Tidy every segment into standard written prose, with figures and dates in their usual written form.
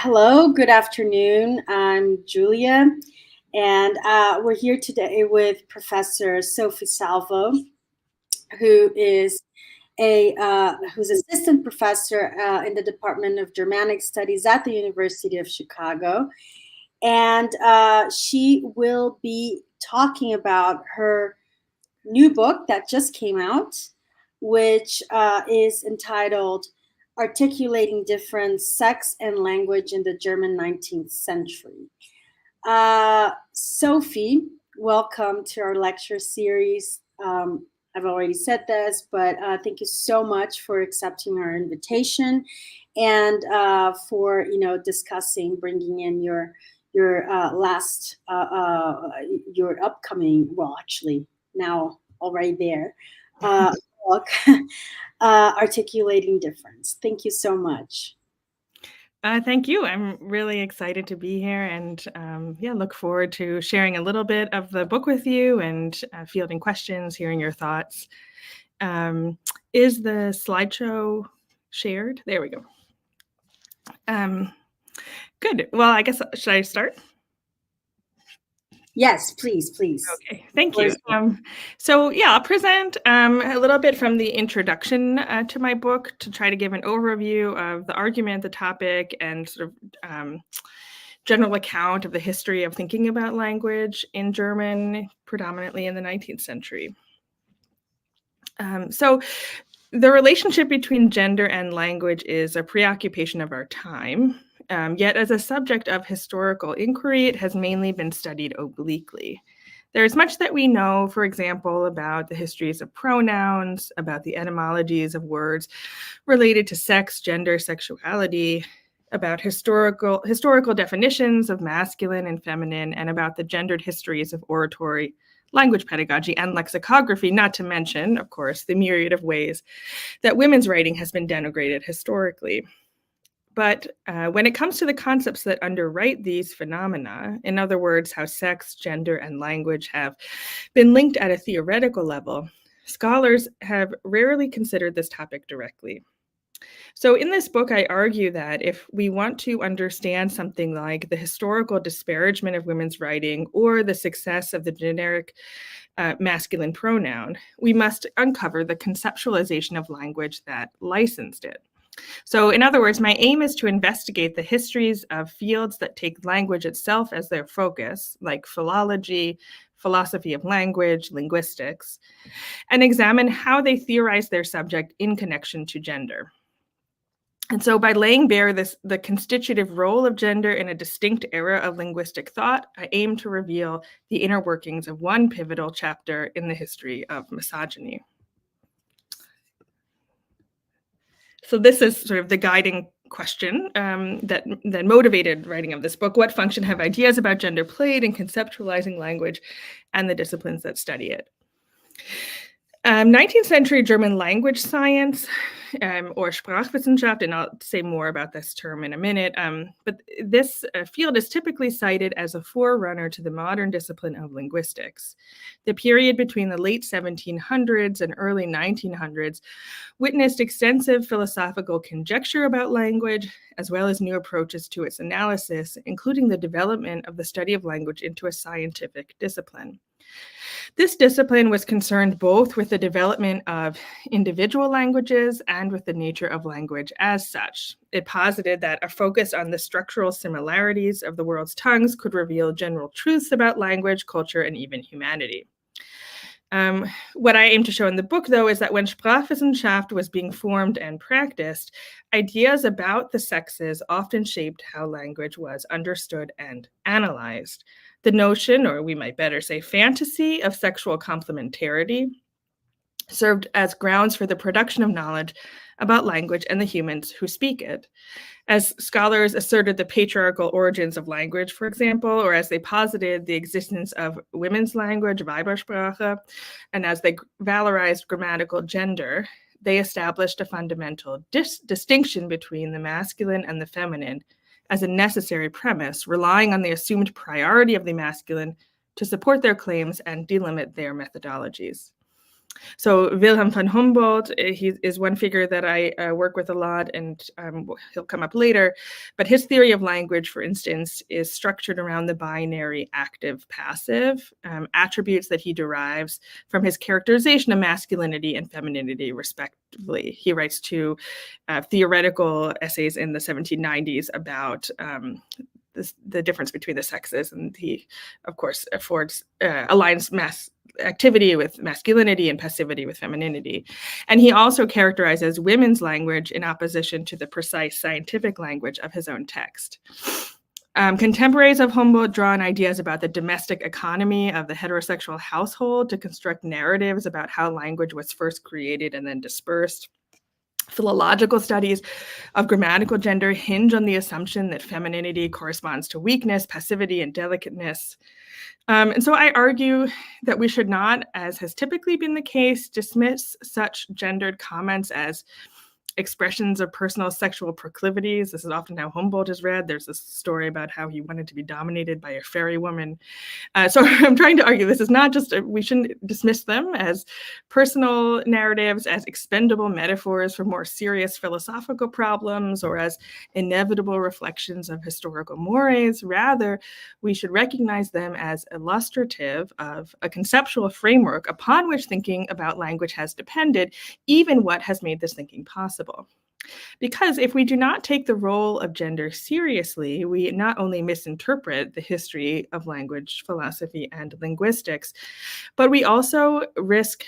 Hello, good afternoon. I'm Julia, and we're here today with Professor Sophie Salvo, who is who's assistant professor in the Department of Germanic Studies at the University of Chicago, and she will be talking about her new book that just came out, which is entitled Articulating Difference, Sex and Language in the German 19th Century. Sophie, welcome to our lecture series. I've already said this, but thank you so much for accepting our invitation and for discussing, bringing in your upcoming, well, actually now already there, book, Articulating Difference. Thank you so much. Thank you. I'm really excited to be here and look forward to sharing a little bit of the book with you and fielding questions, hearing your thoughts. Is the slideshow shared? There we go. Good. Well, I guess, should I start? Yes, please. Okay, thank you. I'll present a little bit from the introduction to my book to try to give an overview of the argument, the topic, and sort of general account of the history of thinking about language in German, predominantly in the 19th century. So the relationship between gender and language is a preoccupation of our time. Yet as a subject of historical inquiry, it has mainly been studied obliquely. There is much that we know, for example, about the histories of pronouns, about the etymologies of words related to sex, gender, sexuality, about historical definitions of masculine and feminine, and about the gendered histories of oratory, language pedagogy, and lexicography, not to mention, of course, the myriad of ways that women's writing has been denigrated historically. But when it comes to the concepts that underwrite these phenomena, in other words, how sex, gender, and language have been linked at a theoretical level, scholars have rarely considered this topic directly. So in this book, I argue that if we want to understand something like the historical disparagement of women's writing or the success of the generic masculine pronoun, we must uncover the conceptualization of language that licensed it. So in other words, my aim is to investigate the histories of fields that take language itself as their focus, like philology, philosophy of language, linguistics, and examine how they theorize their subject in connection to gender. And so by laying bare the constitutive role of gender in a distinct era of linguistic thought, I aim to reveal the inner workings of one pivotal chapter in the history of misogyny. So this is sort of the guiding question that motivated writing of this book. What function have ideas about gender played in conceptualizing language and the disciplines that study it? 19th century German language science, or Sprachwissenschaft, and I'll say more about this term in a minute, but this field is typically cited as a forerunner to the modern discipline of linguistics. The period between the late 1700s and early 1900s witnessed extensive philosophical conjecture about language, as well as new approaches to its analysis, including the development of the study of language into a scientific discipline. This discipline was concerned both with the development of individual languages and with the nature of language as such. It posited that a focus on the structural similarities of the world's tongues could reveal general truths about language, culture, and even humanity. What I aim to show in the book, though, is that when Sprachwissenschaft was being formed and practiced, ideas about the sexes often shaped how language was understood and analyzed. The notion, or we might better say fantasy, of sexual complementarity served as grounds for the production of knowledge about language and the humans who speak it. As scholars asserted the patriarchal origins of language, for example, or as they posited the existence of women's language, Weibersprache, and as they valorized grammatical gender, they established a fundamental distinction between the masculine and the feminine as a necessary premise, relying on the assumed priority of the masculine to support their claims and delimit their methodologies. So Wilhelm von Humboldt, he is one figure that I work with a lot, and he'll come up later. But his theory of language, for instance, is structured around the binary active-passive attributes that he derives from his characterization of masculinity and femininity, respectively. He writes two theoretical essays in the 1790s about the difference between the sexes, and he, of course, aligns activity with masculinity and passivity with femininity. And he also characterizes women's language in opposition to the precise scientific language of his own text. Contemporaries of Humboldt draw on ideas about the domestic economy of the heterosexual household to construct narratives about how language was first created and then dispersed. Philological studies of grammatical gender hinge on the assumption that femininity corresponds to weakness, passivity, and delicateness. And so I argue that we should not, as has typically been the case, dismiss such gendered comments as expressions of personal sexual proclivities. This is often how Humboldt is read. There's this story about how he wanted to be dominated by a fairy woman. So I'm trying to argue this is not just, we shouldn't dismiss them as personal narratives, as expendable metaphors for more serious philosophical problems, or as inevitable reflections of historical mores. Rather, we should recognize them as illustrative of a conceptual framework upon which thinking about language has depended, even what has made this thinking possible. Because if we do not take the role of gender seriously, we not only misinterpret the history of language, philosophy, and linguistics, but we also risk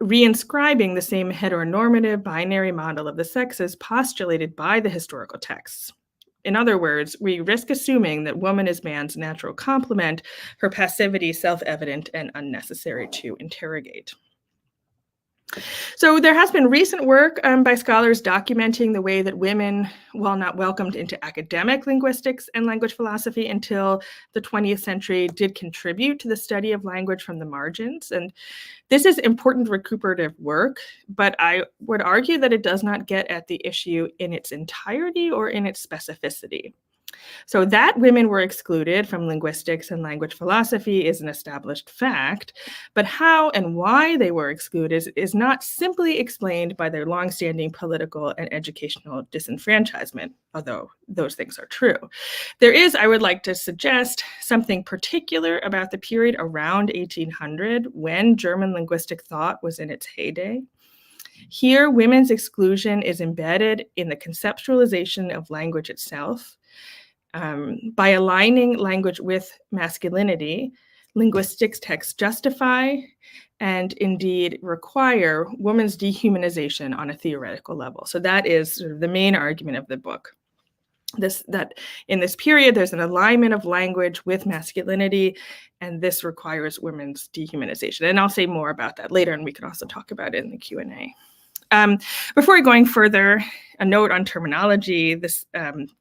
reinscribing the same heteronormative binary model of the sexes postulated by the historical texts. In other words, we risk assuming that woman is man's natural complement, her passivity self-evident and unnecessary to interrogate. So there has been recent work by scholars documenting the way that women, while not welcomed into academic linguistics and language philosophy until the 20th century, did contribute to the study of language from the margins. And this is important recuperative work, but I would argue that it does not get at the issue in its entirety or in its specificity. So that women were excluded from linguistics and language philosophy is an established fact, but how and why they were excluded is not simply explained by their longstanding political and educational disenfranchisement, although those things are true. There is, I would like to suggest, something particular about the period around 1800 when German linguistic thought was in its heyday. Here, women's exclusion is embedded in the conceptualization of language itself. By aligning language with masculinity, linguistics texts justify and indeed require women's dehumanization on a theoretical level. So that is sort of the main argument of the book. That in this period, there's an alignment of language with masculinity, and this requires women's dehumanization. And I'll say more about that later, and we can also talk about it in the Q&A. Before going further, a note on terminology. This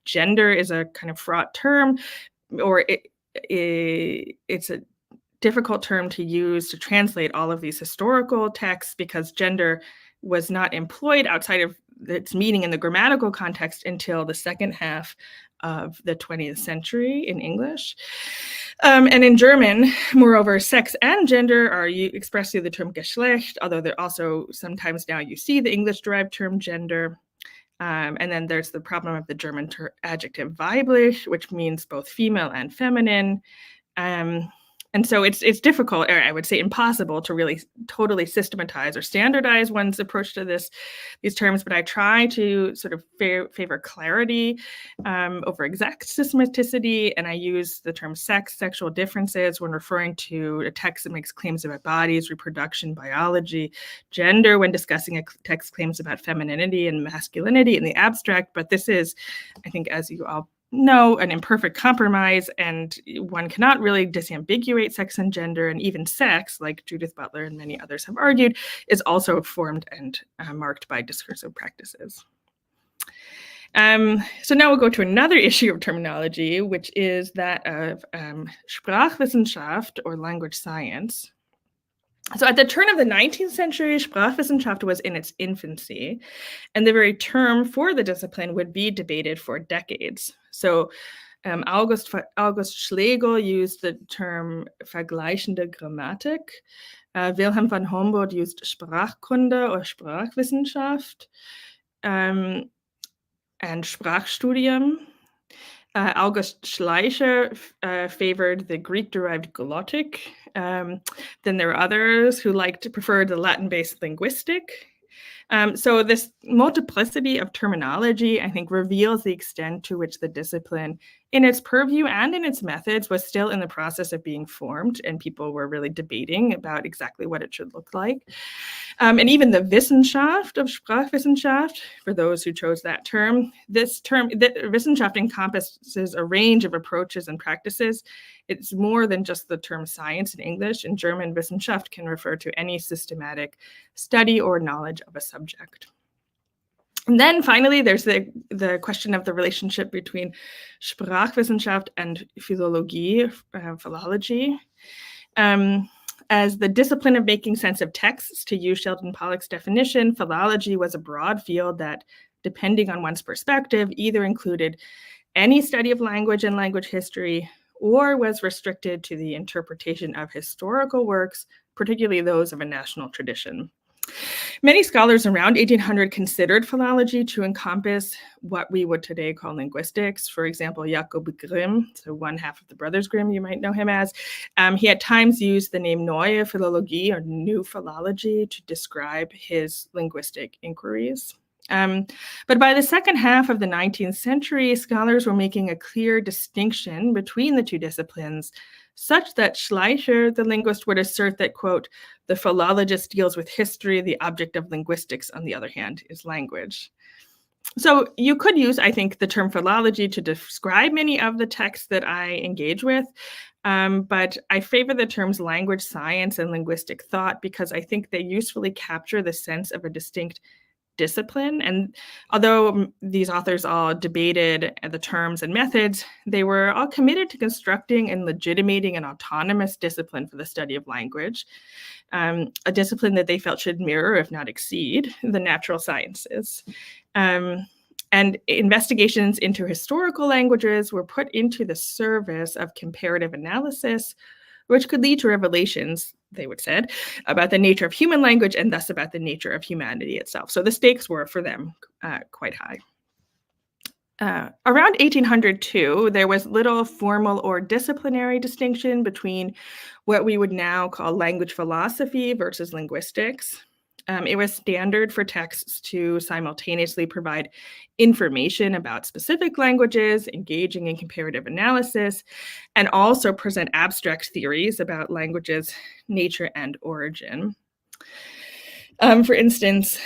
gender is a kind of fraught term, or it's a difficult term to use to translate all of these historical texts because gender was not employed outside of its meaning in the grammatical context until the second half of the 20th century in English. And in German, moreover, sex and gender are expressed through the term Geschlecht, although there also sometimes now you see the English-derived term gender. And then there's the problem of the German adjective weiblich, which means both female and feminine. And so it's difficult, or I would say impossible, to really totally systematize or standardize one's approach to these terms, but I try to sort of favor clarity over exact systematicity, and I use the term sex, sexual differences when referring to a text that makes claims about bodies, reproduction, biology, gender when discussing a text claims about femininity and masculinity in the abstract, but this is, I think, as you all know, an imperfect compromise, and one cannot really disambiguate sex and gender, and even sex, like Judith Butler and many others have argued, is also formed and marked by discursive practices. So now we'll go to another issue of terminology, which is that of Sprachwissenschaft, or language science. So at the turn of the 19th century, Sprachwissenschaft was in its infancy, and the very term for the discipline would be debated for decades. So August Schlegel used the term vergleichende Grammatik. Wilhelm von Humboldt used Sprachkunde or Sprachwissenschaft and Sprachstudium. August Schleicher favored the Greek-derived glottic. Then there were others who preferred the Latin-based linguistic. So this multiplicity of terminology, I think, reveals the extent to which the discipline in its purview and in its methods was still in the process of being formed, and people were really debating about exactly what it should look like. And even the Wissenschaft of Sprachwissenschaft, for those who chose that term, the Wissenschaft encompasses a range of approaches and practices. It's more than just the term science in English. In German, Wissenschaft can refer to any systematic study or knowledge of a subject. And then finally, there's the question of the relationship between Sprachwissenschaft and Philologie, philology. As the discipline of making sense of texts, to use Sheldon Pollock's definition, philology was a broad field that, depending on one's perspective, either included any study of language and language history, or was restricted to the interpretation of historical works, particularly those of a national tradition. Many scholars around 1800 considered philology to encompass what we would today call linguistics. For example, Jakob Grimm, so one half of the Brothers Grimm, you might know him as. He at times used the name Neue Philologie, or new philology, to describe his linguistic inquiries. But by the second half of the 19th century, scholars were making a clear distinction between the two disciplines, such that Schleicher, the linguist, would assert that, quote, the philologist deals with history, the object of linguistics, on the other hand, is language. So you could use, I think, the term philology to describe many of the texts that I engage with, but I favor the terms language science and linguistic thought because I think they usefully capture the sense of a distinct discipline. And although these authors all debated the terms and methods, they were all committed to constructing and legitimating an autonomous discipline for the study of language, a discipline that they felt should mirror, if not exceed, the natural sciences. And investigations into historical languages were put into the service of comparative analysis, which could lead to revelations, they would said, about the nature of human language and thus about the nature of humanity itself. So the stakes were, for them, quite high. Around 1802, there was little formal or disciplinary distinction between what we would now call language philosophy versus linguistics. It was standard for texts to simultaneously provide information about specific languages, engaging in comparative analysis, and also present abstract theories about languages' nature and origin. For instance,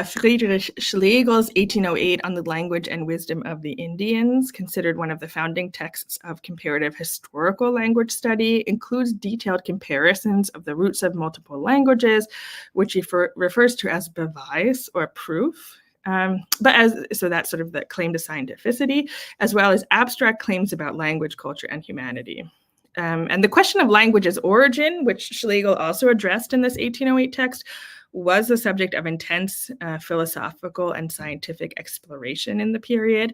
Friedrich Schlegel's 1808 on the language and wisdom of the Indians, considered one of the founding texts of comparative historical language study, includes detailed comparisons of the roots of multiple languages, which he refers to as beweis or proof. So that's sort of the claim to scientificity, as well as abstract claims about language, culture, and humanity. And the question of language's origin, which Schlegel also addressed in this 1808 text, was the subject of intense philosophical and scientific exploration in the period.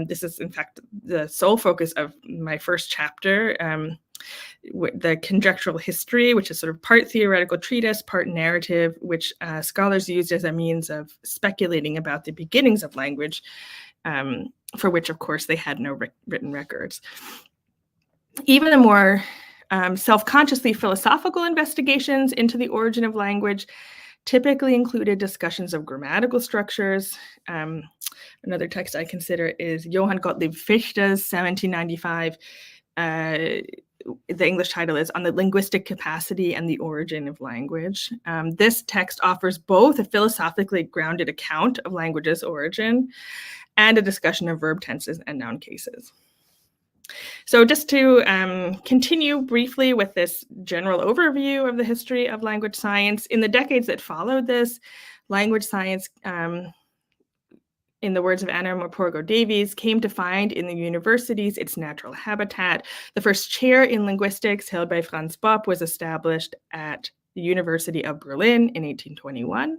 This is, in fact, the sole focus of my first chapter, the conjectural history, which is sort of part theoretical treatise, part narrative, which scholars used as a means of speculating about the beginnings of language, for which, of course, they had no written records. Even the more self-consciously philosophical investigations into the origin of language typically included discussions of grammatical structures. Another text I consider is Johann Gottlieb Fichte's 1795. The English title is On the Linguistic Capacity and the Origin of Language. This text offers both a philosophically grounded account of language's origin and a discussion of verb tenses and noun cases. So just to continue briefly with this general overview of the history of language science, in the decades that followed this, language science, in the words of Anna Morpurgo Davies, came to find in the universities its natural habitat. The first chair in linguistics, held by Franz Bopp, was established at the University of Berlin in 1821.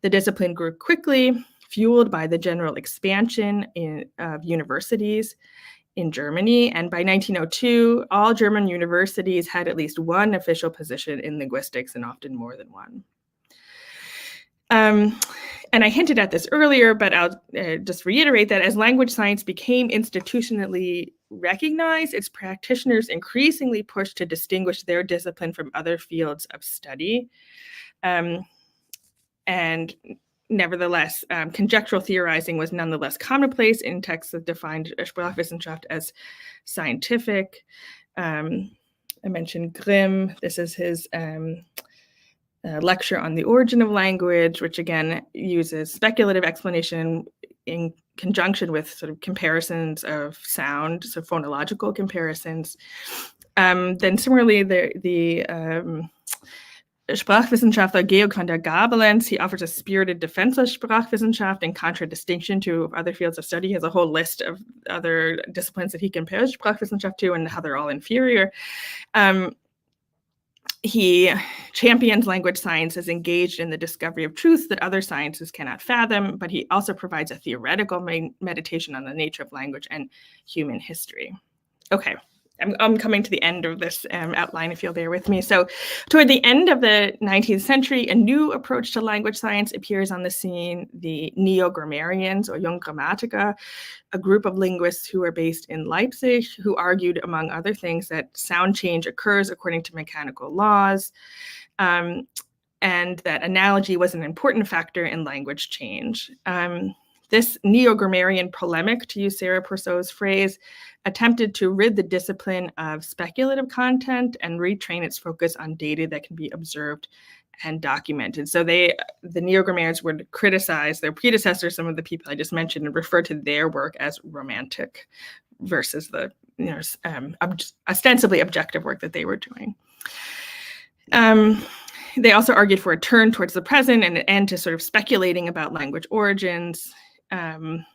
The discipline grew quickly, fueled by the general expansion of universities. in Germany. And by 1902, all German universities had at least one official position in linguistics, and often more than one. And I hinted at this earlier, but I'll just reiterate that as language science became institutionally recognized, its practitioners increasingly pushed to distinguish their discipline from other fields of study. And nevertheless, conjectural theorizing was nonetheless commonplace in texts that defined Sprachwissenschaft as scientific. I mentioned Grimm. This is his lecture on the origin of language, which again uses speculative explanation in conjunction with sort of comparisons of sound, so phonological comparisons. Then similarly, the Sprachwissenschaftler Georg von der Gabelentz, he offers a spirited defense of Sprachwissenschaft in contradistinction to other fields of study. He has a whole list of other disciplines that he compares Sprachwissenschaft to and how they're all inferior. He champions language science as engaged in the discovery of truths that other sciences cannot fathom, but he also provides a theoretical meditation on the nature of language and human history. Okay, I'm coming to the end of this outline, if you'll bear with me. So toward the end of the 19th century, a new approach to language science appears on the scene, the neo-grammarians, or Junggrammatiker, a group of linguists who are based in Leipzig, who argued, among other things, that sound change occurs according to mechanical laws, and that analogy was an important factor in language change. This neo-grammarian polemic, to use Sarah Persaud's phrase, attempted to rid the discipline of speculative content and retrain its focus on data that can be observed and documented. So the neo-grammarians would criticize their predecessors, some of the people I just mentioned, and refer to their work as romantic versus the ostensibly objective work that they were doing. They also argued for a turn towards the present and an end to sort of speculating about language origins. And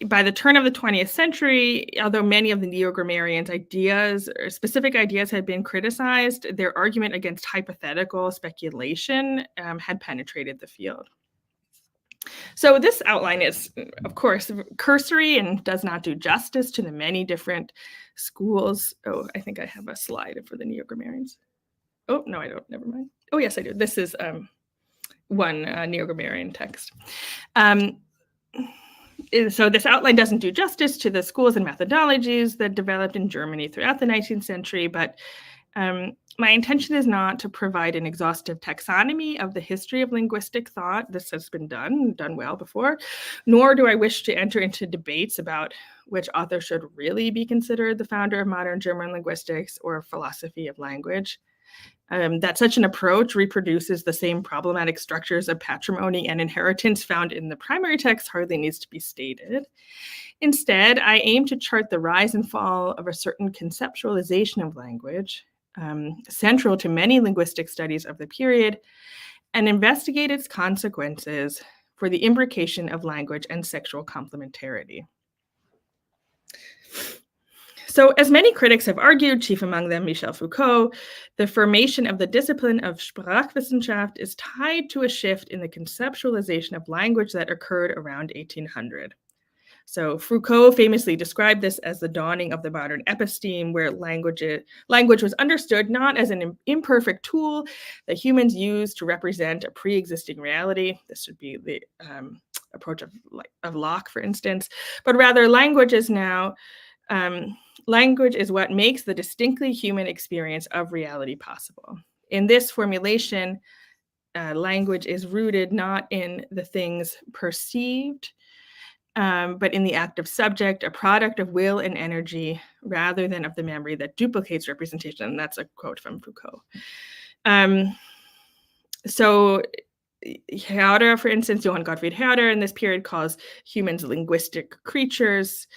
by the turn of the 20th century, although many of the neo-grammarians' ideas or specific ideas had been criticized, their argument against hypothetical speculation had penetrated the field. So this outline is, of course, cursory and does not do justice to the many different schools. Oh, I think I have a slide for the neo-grammarians. Oh, no, I don't. Never mind. Oh, yes, I do. This is one neo-grammarian text. So this outline doesn't do justice to the schools and methodologies that developed in Germany throughout the 19th century, but my intention is not to provide an exhaustive taxonomy of the history of linguistic thought. This has been done well before, nor do I wish to enter into debates about which author should really be considered the founder of modern German linguistics or philosophy of language. That such an approach reproduces the same problematic structures of patrimony and inheritance found in the primary text hardly needs to be stated. Instead, I aim to chart the rise and fall of a certain conceptualization of language, central to many linguistic studies of the period, and investigate its consequences for the imbrication of language and sexual complementarity. So, as many critics have argued, chief among them Michel Foucault, the formation of the discipline of Sprachwissenschaft is tied to a shift in the conceptualization of language that occurred around 1800. So Foucault famously described this as the dawning of the modern episteme, where language was understood not as an imperfect tool that humans use to represent a pre-existing reality. This would be the approach of Locke, for instance, but rather language is what makes the distinctly human experience of reality possible. In this formulation, language is rooted not in the things perceived, but in the active subject, a product of will and energy, rather than of the memory that duplicates representation. And that's a quote from Foucault. So Herder, for instance, Johann Gottfried Herder in this period calls humans linguistic creatures,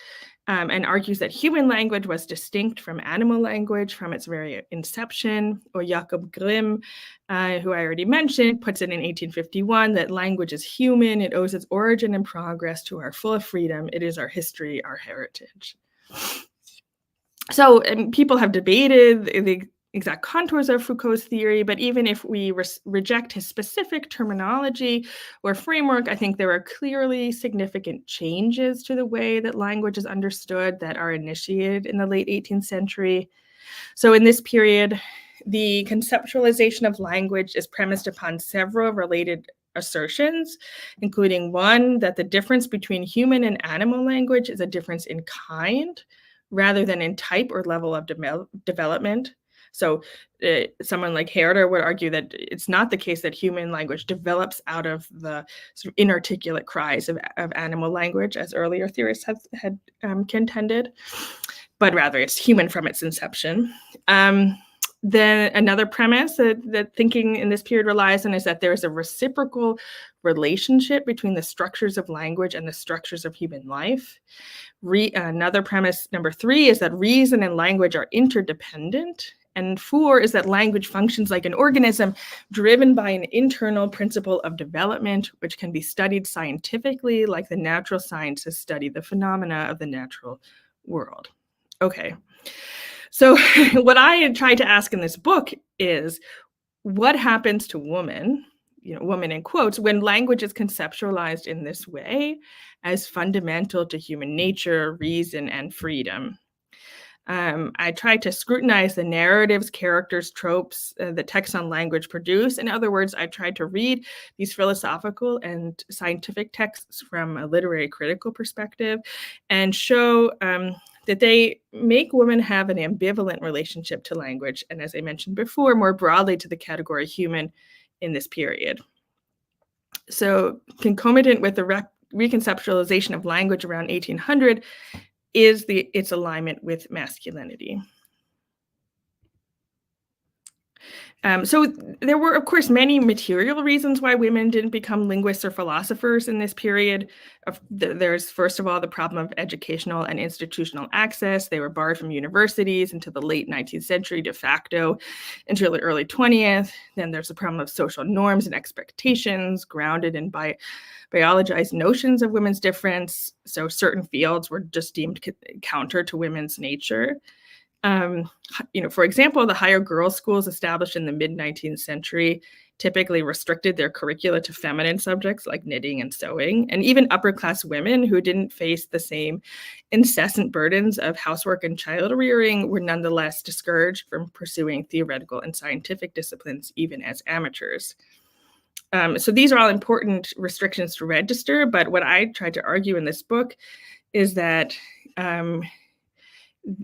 and argues that human language was distinct from animal language from its very inception. Or Jakob Grimm, who I already mentioned, puts it in 1851 that language is human. It owes its origin and progress to our full freedom. It is our history, our heritage. So people have debated the exact contours of Foucault's theory, but even if we reject his specific terminology or framework, I think there are clearly significant changes to the way that language is understood that are initiated in the late 18th century. So in this period, the conceptualization of language is premised upon several related assertions, including one, that the difference between human and animal language is a difference in kind rather than in type or level of development. So someone like Herder would argue that it's not the case that human language develops out of the sort of inarticulate cries of animal language, as earlier theorists had contended, but rather it's human from its inception. Then another premise that thinking in this period relies on is that there is a reciprocal relationship between the structures of language and the structures of human life. Another premise, number 3, is that reason and language are interdependent. And 4 is that language functions like an organism driven by an internal principle of development, which can be studied scientifically, like the natural sciences study the phenomena of the natural world. Okay, so what I tried to ask in this book is, what happens to woman, woman in quotes, when language is conceptualized in this way as fundamental to human nature, reason, and freedom? I tried to scrutinize the narratives, characters, tropes that texts on language produce. In other words, I tried to read these philosophical and scientific texts from a literary critical perspective and show that they make women have an ambivalent relationship to language, and as I mentioned before, more broadly to the category human in this period. So concomitant with the reconceptualization of language around 1800 is its alignment with masculinity. So there were, of course, many material reasons why women didn't become linguists or philosophers in this period. There's, first of all, the problem of educational and institutional access. They were barred from universities into the late 19th century de facto until the early 20th. Then there's the problem of social norms and expectations grounded in biologized notions of women's difference. So certain fields were just deemed counter to women's nature. For example, the higher girls' schools established in the mid-19th century typically restricted their curricula to feminine subjects like knitting and sewing, and even upper-class women who didn't face the same incessant burdens of housework and child rearing were nonetheless discouraged from pursuing theoretical and scientific disciplines, even as amateurs. So these are all important restrictions to register, but what I tried to argue in this book is that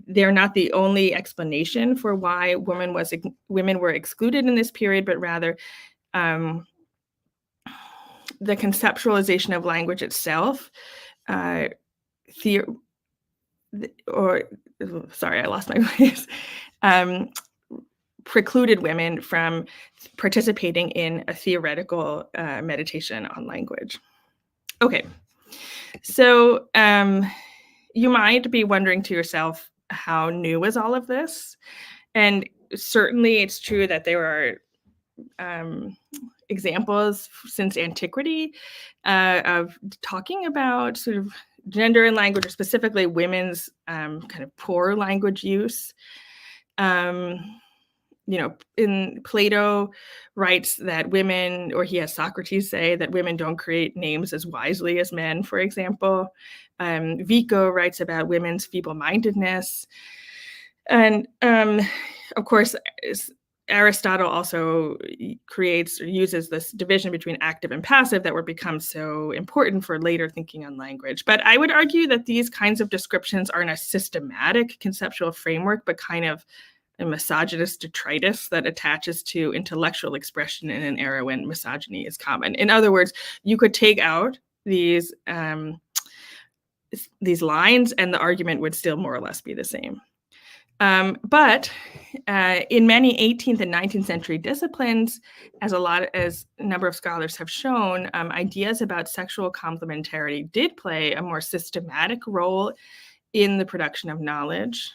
they're not the only explanation for why women were excluded in this period, but rather the conceptualization of language itself, I lost my place, precluded women from participating in a theoretical meditation on language. Okay, so you might be wondering to yourself, how new is all of this? And certainly it's true that there are examples since antiquity of talking about sort of gender and language, or specifically women's kind of poor language use. In Plato writes that women, or he has Socrates say that women don't create names as wisely as men, for example. Vico writes about women's feeble-mindedness. And of course, Aristotle also creates or uses this division between active and passive that would become so important for later thinking on language. But I would argue that these kinds of descriptions aren't a systematic conceptual framework, but kind of a misogynist detritus that attaches to intellectual expression in an era when misogyny is common. In other words, you could take out these lines and the argument would still more or less be the same. But in many 18th and 19th century disciplines, as a number of scholars have shown, ideas about sexual complementarity did play a more systematic role in the production of knowledge.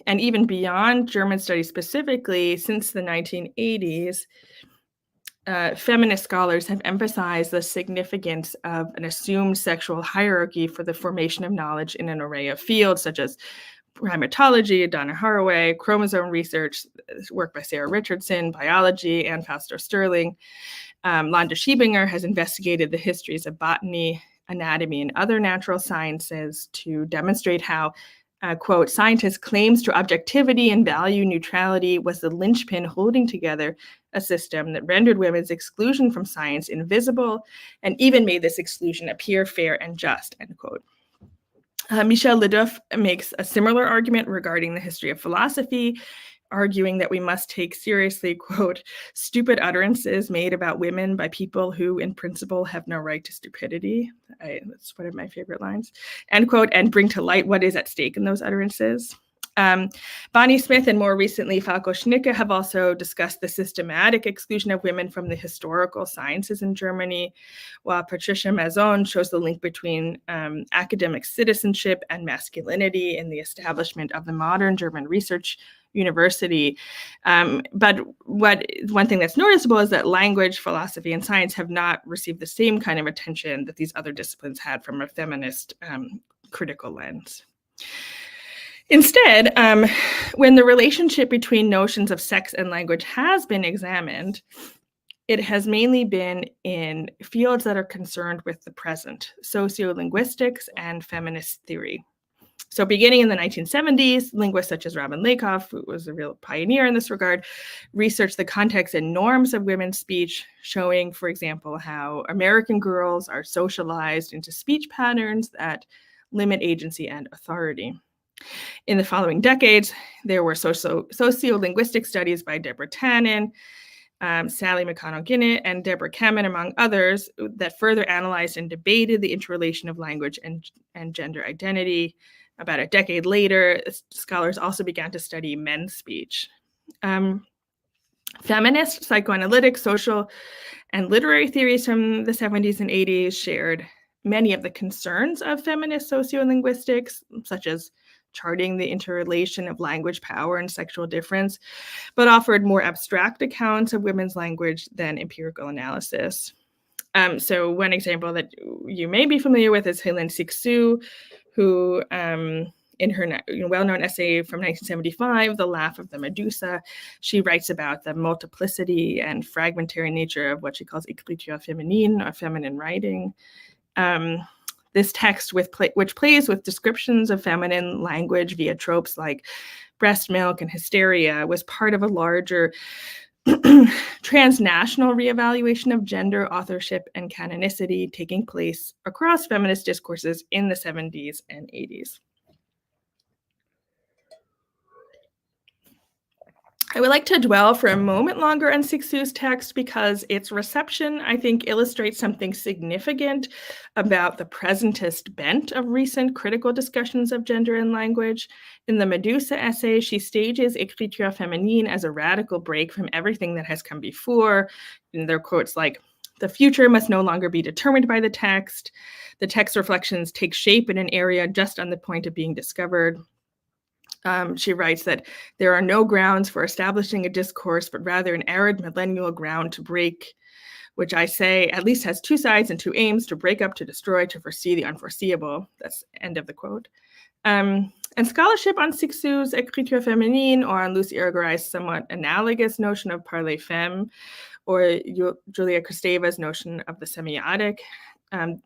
And even beyond German studies specifically, since the 1980s, feminist scholars have emphasized the significance of an assumed sexual hierarchy for the formation of knowledge in an array of fields, such as primatology, Donna Haraway, chromosome research, work by Sarah Richardson, biology, and Fausto Sterling. Londa Schiebinger has investigated the histories of botany, anatomy, and other natural sciences to demonstrate how, quote, scientists' claims to objectivity and value neutrality was the linchpin holding together a system that rendered women's exclusion from science invisible and even made this exclusion appear fair and just, end quote. Michel Ledouf makes a similar argument regarding the history of philosophy, arguing that we must take seriously, quote, stupid utterances made about women by people who, in principle, have no right to stupidity. That's one of my favorite lines, end quote, and bring to light what is at stake in those utterances. Bonnie Smith and more recently Falco Schnicke have also discussed the systematic exclusion of women from the historical sciences in Germany, while Patricia Mazon shows the link between academic citizenship and masculinity in the establishment of the modern German research university. But one thing that's noticeable is that language, philosophy, and science have not received the same kind of attention that these other disciplines had from a feminist critical lens. Instead, when the relationship between notions of sex and language has been examined, it has mainly been in fields that are concerned with the present, sociolinguistics and feminist theory. So beginning in the 1970s, linguists such as Robin Lakoff, who was a real pioneer in this regard, researched the context and norms of women's speech, showing, for example, how American girls are socialized into speech patterns that limit agency and authority. In the following decades, there were sociolinguistic studies by Deborah Tannen, Sally McConnell-Guinnett, and Deborah Kamen, among others, that further analyzed and debated the interrelation of language and gender identity. About a decade later, scholars also began to study men's speech. Feminist, psychoanalytic, social, and literary theories from the 70s and 80s shared many of the concerns of feminist sociolinguistics, such as charting the interrelation of language power and sexual difference, but offered more abstract accounts of women's language than empirical analysis. So one example that you may be familiar with is Hélène Cixous, who in her well-known essay from 1975, The Laugh of the Medusa, she writes about the multiplicity and fragmentary nature of what she calls écriture féminine, or feminine writing. This text, which plays with descriptions of feminine language via tropes like breast milk and hysteria, was part of a larger transnational reevaluation of gender, authorship, and canonicity taking place across feminist discourses in the 70s and 80s. I would like to dwell for a moment longer on Cixous' text because its reception, I think, illustrates something significant about the presentist bent of recent critical discussions of gender and language. In the Medusa essay, she stages écriture féminine as a radical break from everything that has come before. And there are quotes like, "The future must no longer be determined by the text. The text reflections take shape in an area just on the point of being discovered." She writes that there are no grounds for establishing a discourse, but rather an arid millennial ground to break, which I say at least has two sides and two aims: to break up, to destroy, to foresee the unforeseeable. That's end of the quote. And scholarship on Cixous' écriture féminine, or on Lucy Irigaray's somewhat analogous notion of parler femme, or Julia Kristeva's notion of the semiotic,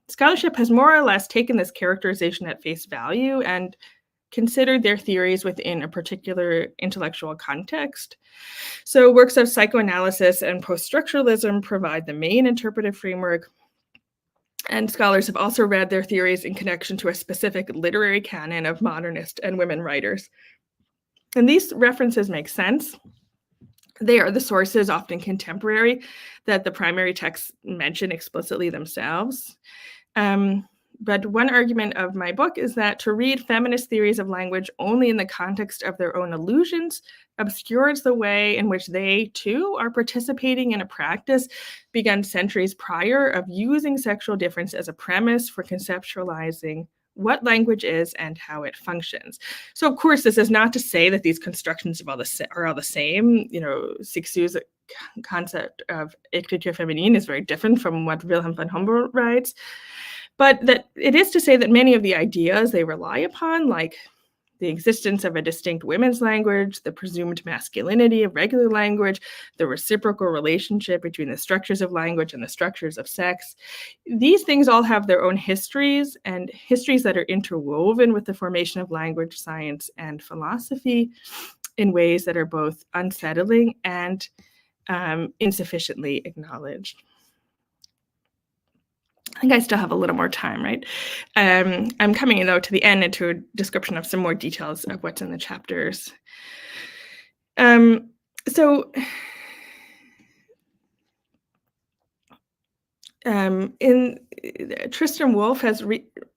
scholarship has more or less taken this characterization at face value and considered their theories within a particular intellectual context. So works of psychoanalysis and post-structuralism provide the main interpretive framework, and scholars have also read their theories in connection to a specific literary canon of modernist and women writers. And these references make sense. They are the sources, often contemporary, that the primary texts mention explicitly themselves. But one argument of my book is that to read feminist theories of language only in the context of their own allusions obscures the way in which they, too, are participating in a practice begun centuries prior of using sexual difference as a premise for conceptualizing what language is and how it functions. So, of course, this is not to say that these constructions are all the same. You know, Cixous' concept of écriture féminine is very different from what Wilhelm von Humboldt writes. But that it is to say that many of the ideas they rely upon, like the existence of a distinct women's language, the presumed masculinity of regular language, the reciprocal relationship between the structures of language and the structures of sex. These things all have their own histories, and histories that are interwoven with the formation of language, science, and philosophy in ways that are both unsettling and insufficiently acknowledged. I think I still have a little more time, right? I'm coming, though, to the end into a description of some more details of what's in the chapters. Tristram Wolfe has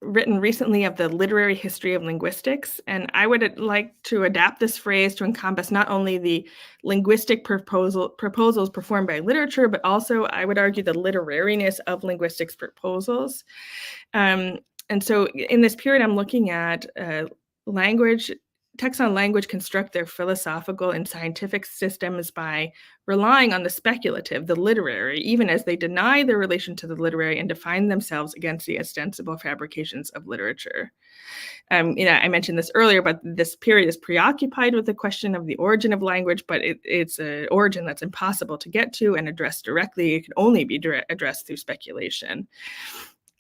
written recently of the literary history of linguistics, and I would like to adapt this phrase to encompass not only the linguistic proposals performed by literature, but also, I would argue, the literariness of linguistics proposals. And so in this period, I'm looking at texts on language construct their philosophical and scientific systems by relying on the speculative, the literary, even as they deny their relation to the literary and define themselves against the ostensible fabrications of literature. I mentioned this earlier, but this period is preoccupied with the question of the origin of language, but it's an origin that's impossible to get to and address directly. It can only be addressed through speculation.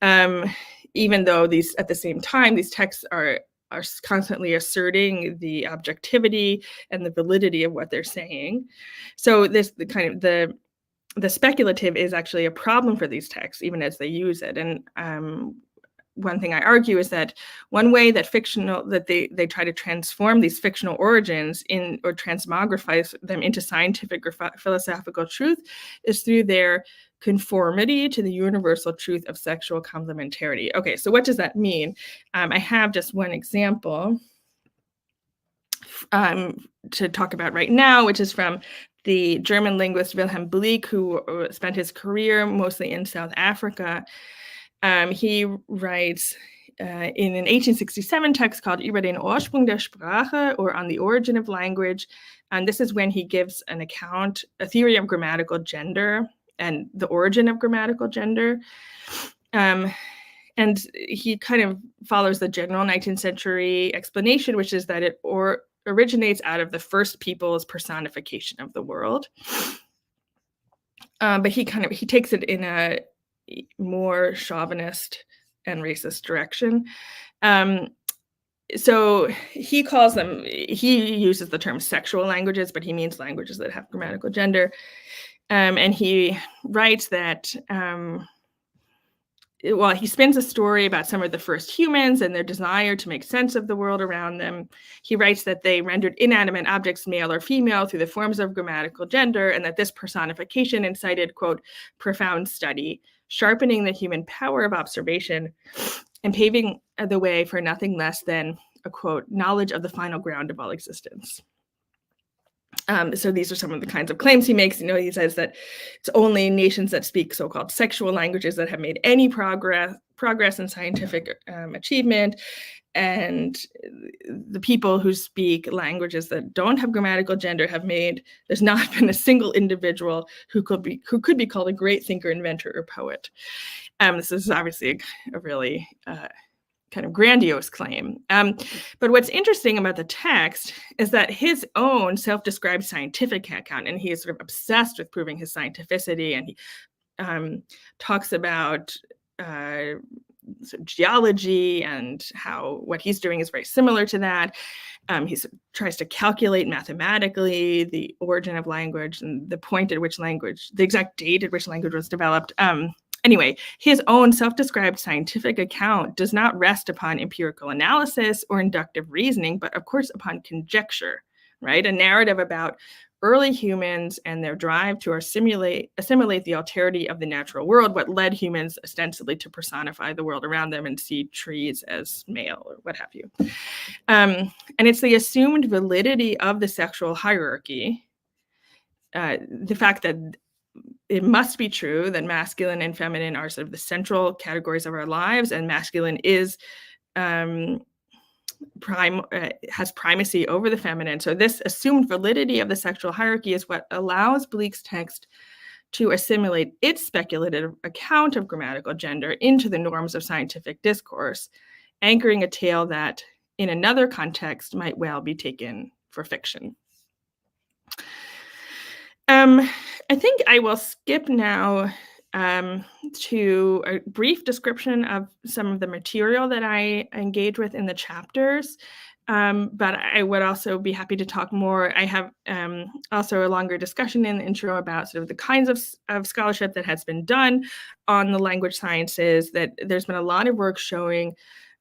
Even though at the same time, these texts are constantly asserting the objectivity and the validity of what they're saying. So the speculative is actually a problem for these texts, even as they use it. And one thing I argue is that one way that they try to transform these fictional origins or transmogrify them into scientific or philosophical truth is through their conformity to the universal truth of sexual complementarity. Okay, so what does that mean? I have just one example to talk about right now, which is from the German linguist Wilhelm Bleek, who spent his career mostly in South Africa. He writes in an 1867 text called Über den Ursprung der Sprache, or On the Origin of Language. And this is when he gives an account, a theory of grammatical gender and the origin of grammatical gender. And he kind of follows the general 19th century explanation, which is that it originates out of the first people's personification of the world. But he takes it in a more chauvinist and racist direction. So he uses the term sexual languages, but he means languages that have grammatical gender. And he writes that, he spins a story about some of the first humans and their desire to make sense of the world around them. He writes that they rendered inanimate objects male or female through the forms of grammatical gender, and that this personification incited, quote, profound study, sharpening the human power of observation and paving the way for nothing less than a, quote, knowledge of the final ground of all existence. So these are some of the kinds of claims he makes. He says that it's only nations that speak so-called sexual languages that have made any progress in scientific achievement, and the people who speak languages that don't have grammatical gender there's not been a single individual who could be called a great thinker, inventor, or poet. This is obviously a really kind of grandiose claim. But what's interesting about the text is that his own self-described scientific account, and he is sort of obsessed with proving his scientificity, and he talks about geology and how what he's doing is very similar to that. He tries to calculate mathematically the origin of language and the exact date at which language was developed. Anyway, his own self-described scientific account does not rest upon empirical analysis or inductive reasoning, but of course upon conjecture, right? A narrative about early humans and their drive to assimilate the alterity of the natural world, what led humans ostensibly to personify the world around them and see trees as male or what have you. And it's the assumed validity of the sexual hierarchy, the fact that it must be true that masculine and feminine are sort of the central categories of our lives, and masculine is has primacy over the feminine. So this assumed validity of the sexual hierarchy is what allows Bleek's text to assimilate its speculative account of grammatical gender into the norms of scientific discourse, anchoring a tale that in another context might well be taken for fiction. I think I will skip now to a brief description of some of the material that I engage with in the chapters. But I would also be happy to talk more. I have also a longer discussion in the intro about sort of the kinds of scholarship that has been done on the language sciences, that there's been a lot of work showing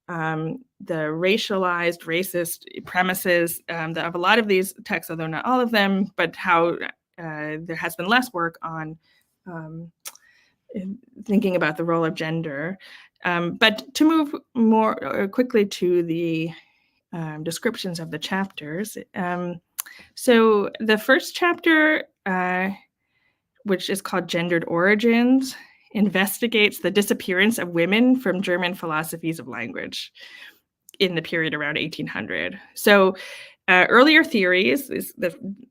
the racialized, racist premises of a lot of these texts, although not all of them, but how there has been less work on thinking about the role of gender. But to move more quickly to the descriptions of the chapters. So the first chapter, which is called Gendered Origins, investigates the disappearance of women from German philosophies of language in the period around 1800. So earlier theories,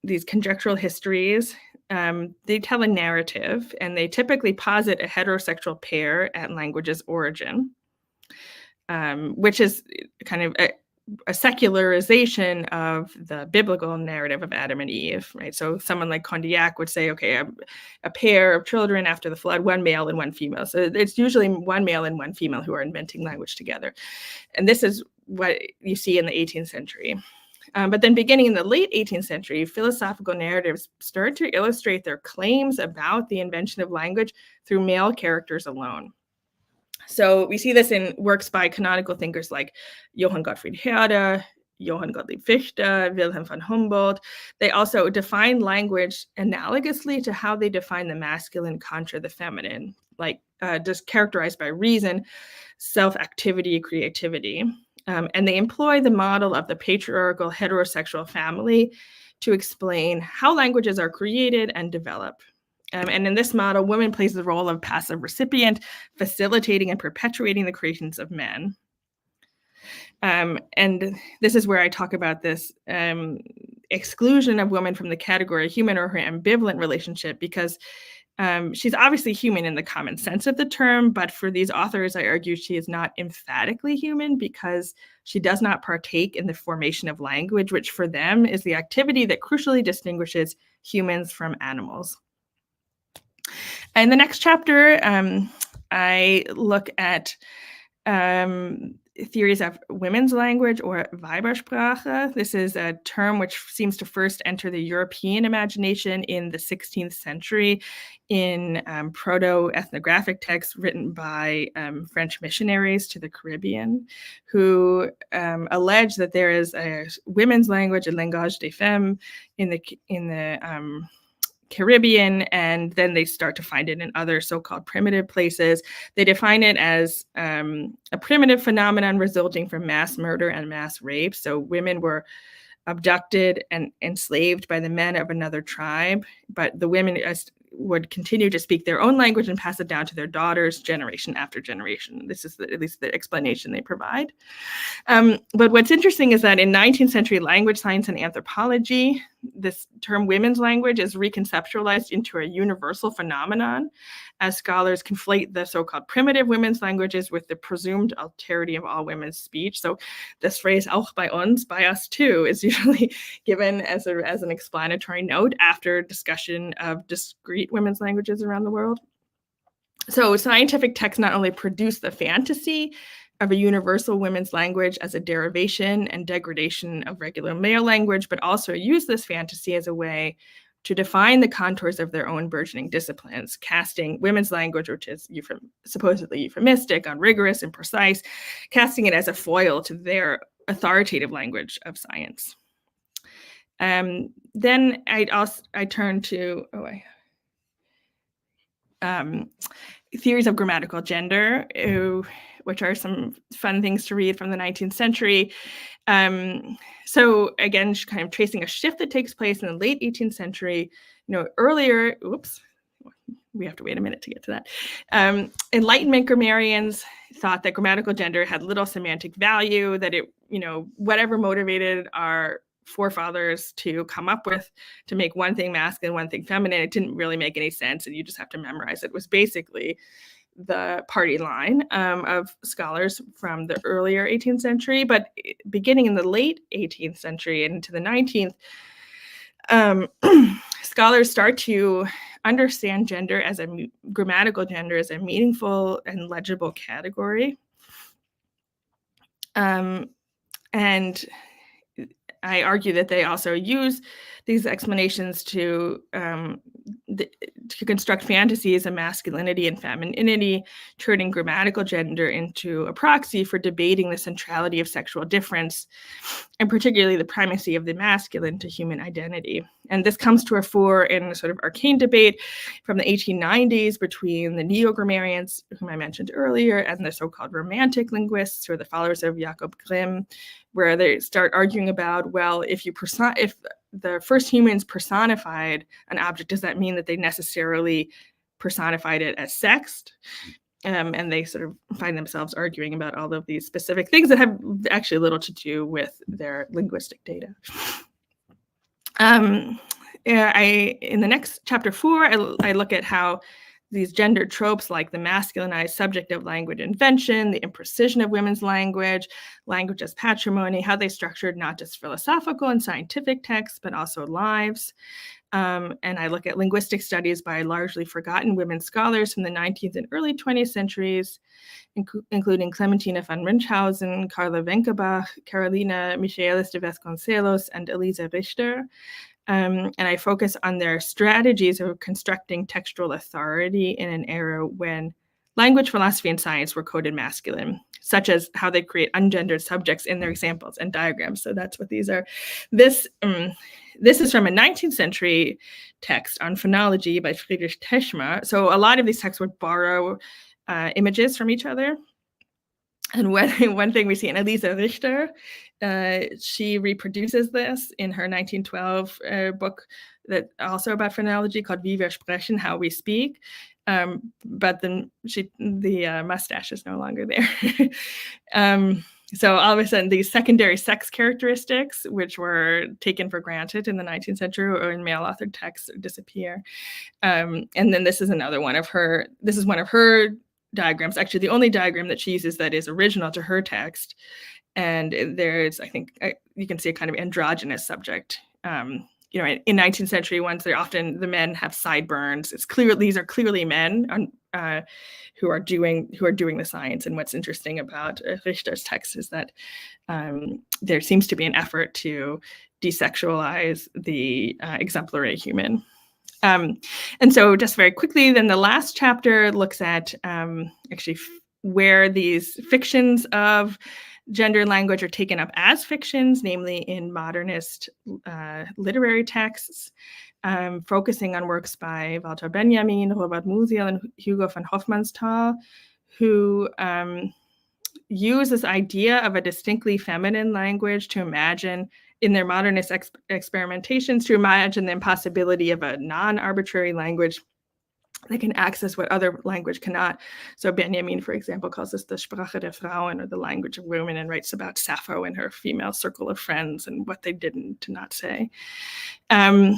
these conjectural histories, they tell a narrative, and they typically posit a heterosexual pair at language's origin, which is kind of a secularization of the biblical narrative of Adam and Eve, right? So someone like Condillac would say, okay, a pair of children after the flood, one male and one female. So it's usually one male and one female who are inventing language together. And this is what you see in the 18th century. But then beginning in the late 18th century, philosophical narratives started to illustrate their claims about the invention of language through male characters alone. So we see this in works by canonical thinkers like Johann Gottfried Herder, Johann Gottlieb Fichte, Wilhelm von Humboldt. They also define language analogously to how they define the masculine contra the feminine, like just characterized by reason, self-activity, creativity. And they employ the model of the patriarchal heterosexual family to explain how languages are created and develop. And in this model, women plays the role of passive recipient, facilitating and perpetuating the creations of men. And this is where I talk about this exclusion of women from the category human or her ambivalent relationship, because she's obviously human in the common sense of the term, but for these authors, I argue she is not emphatically human because she does not partake in the formation of language, which for them is the activity that crucially distinguishes humans from animals. In the next chapter, I look at theories of women's language, or Weibersprache. This is a term which seems to first enter the European imagination in the 16th century in proto-ethnographic texts written by French missionaries to the Caribbean, who allege that there is a women's language, a langage des femmes, in the Caribbean, and then they start to find it in other so-called primitive places. They define it as a primitive phenomenon resulting from mass murder and mass rape. So women were abducted and enslaved by the men of another tribe, but the women would continue to speak their own language and pass it down to their daughters generation after generation. This is at least the explanation they provide. But what's interesting is that in 19th century language science and anthropology, this term women's language is reconceptualized into a universal phenomenon as scholars conflate the so-called primitive women's languages with the presumed alterity of all women's speech. So this phrase, auch bei uns, by us too, is usually given as an explanatory note after discussion of discrete women's languages around the world. So scientific texts not only produce the fantasy of a universal women's language as a derivation and degradation of regular male language, but also use this fantasy as a way to define the contours of their own burgeoning disciplines, casting women's language, which is supposedly euphemistic, unrigorous, and precise, casting it as a foil to their authoritative language of science. Then I turn to theories of grammatical gender, which are some fun things to read from the 19th century. So again, kind of tracing a shift that takes place in the late 18th century. Earlier, we have to wait a minute to get to that. Enlightenment grammarians thought that grammatical gender had little semantic value, that it, whatever motivated our forefathers to come up with to make one thing masculine, one thing feminine, it didn't really make any sense, and you just have to memorize it. It was basically the party line of scholars from the earlier 18th century, but beginning in the late 18th century and into the 19th, scholars start to understand gender as grammatical gender as a meaningful and legible category. And I argue that they also use these explanations to construct fantasies of masculinity and femininity, turning grammatical gender into a proxy for debating the centrality of sexual difference, and particularly the primacy of the masculine to human identity. And this comes to a fore in a sort of arcane debate from the 1890s between the neo-grammarians, whom I mentioned earlier, and the so-called romantic linguists, or the followers of Jakob Grimm, where they start arguing about, well, if the first humans personified an object, does that mean that they necessarily personified it as sexed? And they sort of find themselves arguing about all of these specific things that have actually little to do with their linguistic data. In the next chapter 4, I look at how these gender tropes, like the masculinized subject of language invention, the imprecision of women's language, language as patrimony, how they structured not just philosophical and scientific texts, but also lives. And I look at linguistic studies by largely forgotten women scholars from the 19th and early 20th centuries, including Clementina von Münchhausen, Carla Wenkebach, Carolina Michaelis de Vasconcelos, and Elisa Richter. And I focus on their strategies of constructing textual authority in an era when language, philosophy, and science were coded masculine, such as how they create ungendered subjects in their examples and diagrams. So that's what these are. This is from a 19th century text on phonology by Friedrich Teschmer. So a lot of these texts would borrow images from each other. And one thing we see in Elisa Richter, she reproduces this in her 1912 book that also about phonology called Wie wir sprechen, How We Speak. But then the mustache is no longer there. So all of a sudden, these secondary sex characteristics, which were taken for granted in the 19th century or in male-authored texts, disappear. And then this is another one of her. This is one of her diagrams, actually the only diagram that she uses that is original to her text. And there's, I think, you can see a kind of androgynous subject. You know, in 19th century ones, they're often, the men have sideburns. It's clear these are clearly men who are doing the science. And what's interesting about Richter's text is that there seems to be an effort to desexualize the exemplary human. And so just very quickly, then the last chapter looks at actually where these fictions of gender and language are taken up as fictions, namely in modernist literary texts, focusing on works by Walter Benjamin, Robert Musil, and Hugo von Hofmannsthal, who use this idea of a distinctly feminine language to imagine, in their modernist experimentations, to imagine the impossibility of a non-arbitrary language that can access what other language cannot. So Benjamin, for example, calls this the Sprache der Frauen, or the language of women, and writes about Sappho and her female circle of friends and what they did and did not say. But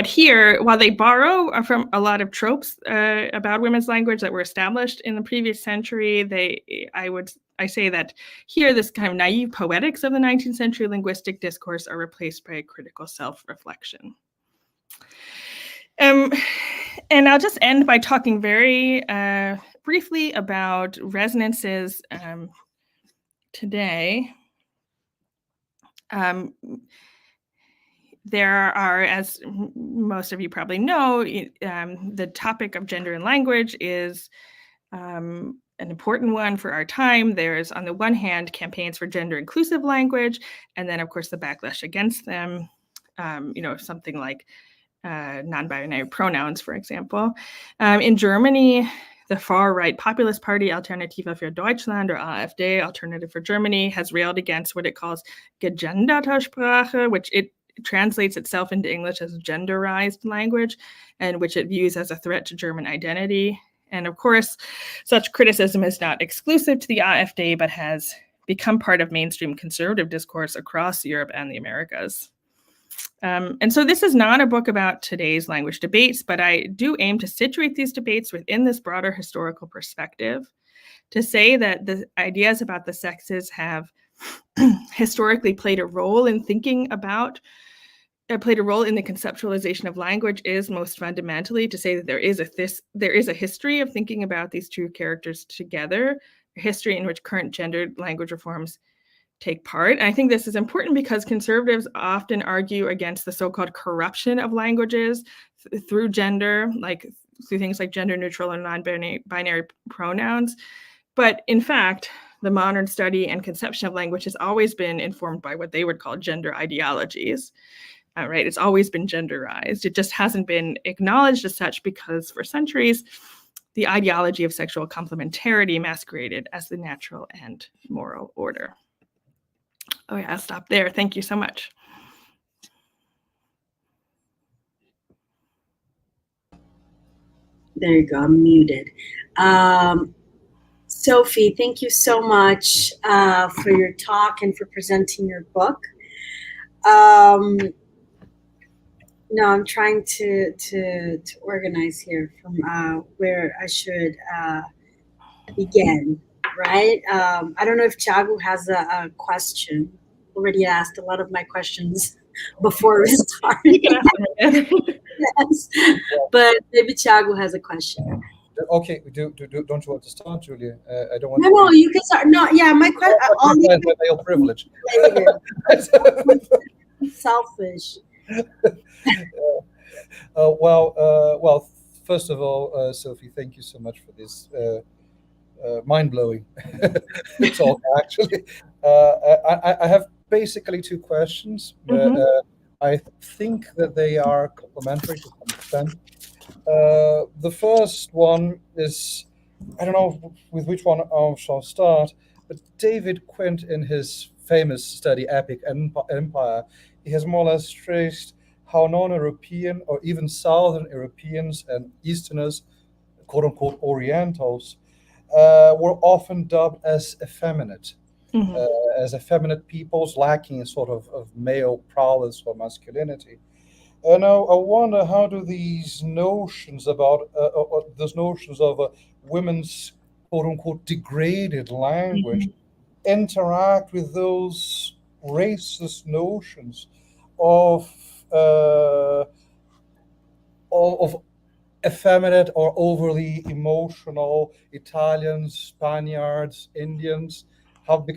here, while they borrow from a lot of tropes about women's language that were established in the previous century, I say that here, this kind of naive poetics of the 19th century linguistic discourse are replaced by a critical self-reflection. And I'll just end by talking very briefly about resonances today. There are, as most of you probably know, the topic of gender and language is an important one for our time. There's, on the one hand, campaigns for gender-inclusive language, and then, of course, the backlash against them. Something like non-binary pronouns, for example. In Germany, the far-right populist party Alternative für Deutschland, or AfD, Alternative for Germany, has railed against what it calls gegenderte Sprache, which it translates itself into English as genderized language, and which it views as a threat to German identity. And of course, such criticism is not exclusive to the AfD, but has become part of mainstream conservative discourse across Europe and the Americas. And so this is not a book about today's language debates, but I do aim to situate these debates within this broader historical perspective, to say that the ideas about the sexes have historically played a role in thinking about, played a role in the conceptualization of language is most fundamentally to say that there is a history of thinking about these two characters together, a history in which current gendered language reforms take part. And I think this is important because conservatives often argue against the so-called corruption of languages through gender, like through things like gender neutral and non-binary pronouns. But in fact, the modern study and conception of language has always been informed by what they would call gender ideologies. Right? It's always been genderized. It just hasn't been acknowledged as such because for centuries, the ideology of sexual complementarity masqueraded as the natural and moral order. Oh yeah, I'll stop there. Thank you so much. There you go, I'm muted. Sophie, thank you so much for your talk and for presenting your book. No, I'm trying to organize here from where I should begin, right? I don't know if Thiago has a question. Already asked a lot of my questions before we started. Yes, but maybe Thiago has a question. Okay, don't you want to start, Julia? I don't want. No, you can start. No, yeah, my question. Male privilege. Selfish. Well, first of all, Sophie, thank you so much for this mind-blowing talk. Actually, I have basically two questions. I think that they are complementary to some extent. The first one is, I don't know with which one I shall start, but David Quint, in his famous study Epic Empire, he has more or less traced how non-European or even Southern Europeans and Easterners, quote-unquote Orientals, were often dubbed as effeminate, as effeminate peoples lacking sort of male prowess or masculinity. And I wonder, how do these notions about those notions of women's quote-unquote degraded language interact with those racist notions of effeminate or overly emotional Italians, Spaniards, Indians? What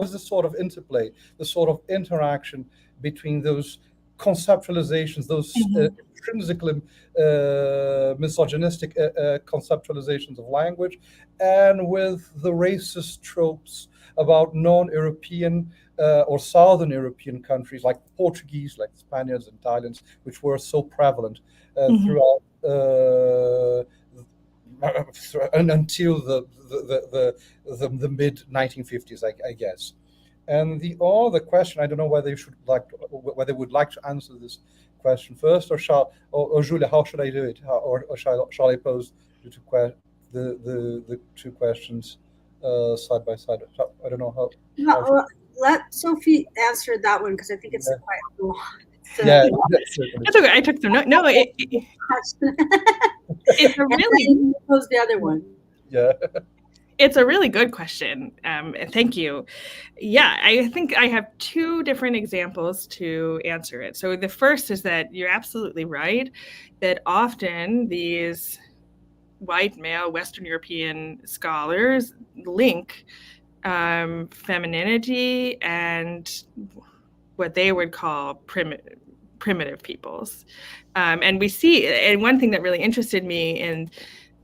is the sort of interplay, the sort of interaction between those conceptualizations, those intrinsically misogynistic conceptualizations of language, and with the racist tropes about non-European or Southern European countries like the Portuguese, like Spaniards and Italians, which were so prevalent throughout and until the mid 1950s, I guess. And the other question, I don't know whether whether you would like to answer this question first, or Julia, how should I do it? Or shall I pose the two questions side by side? I don't know how. Let Sophie answer that one, because I think it's quite long. So, yeah, that's okay. I took some notes. No, it's a really pose the other one. Yeah. It's a really good question. Thank you. Yeah, I think I have two different examples to answer it. So the first is that you're absolutely right, that often these white male Western European scholars link femininity and what they would call primitive peoples. And we see, and one thing that really interested me in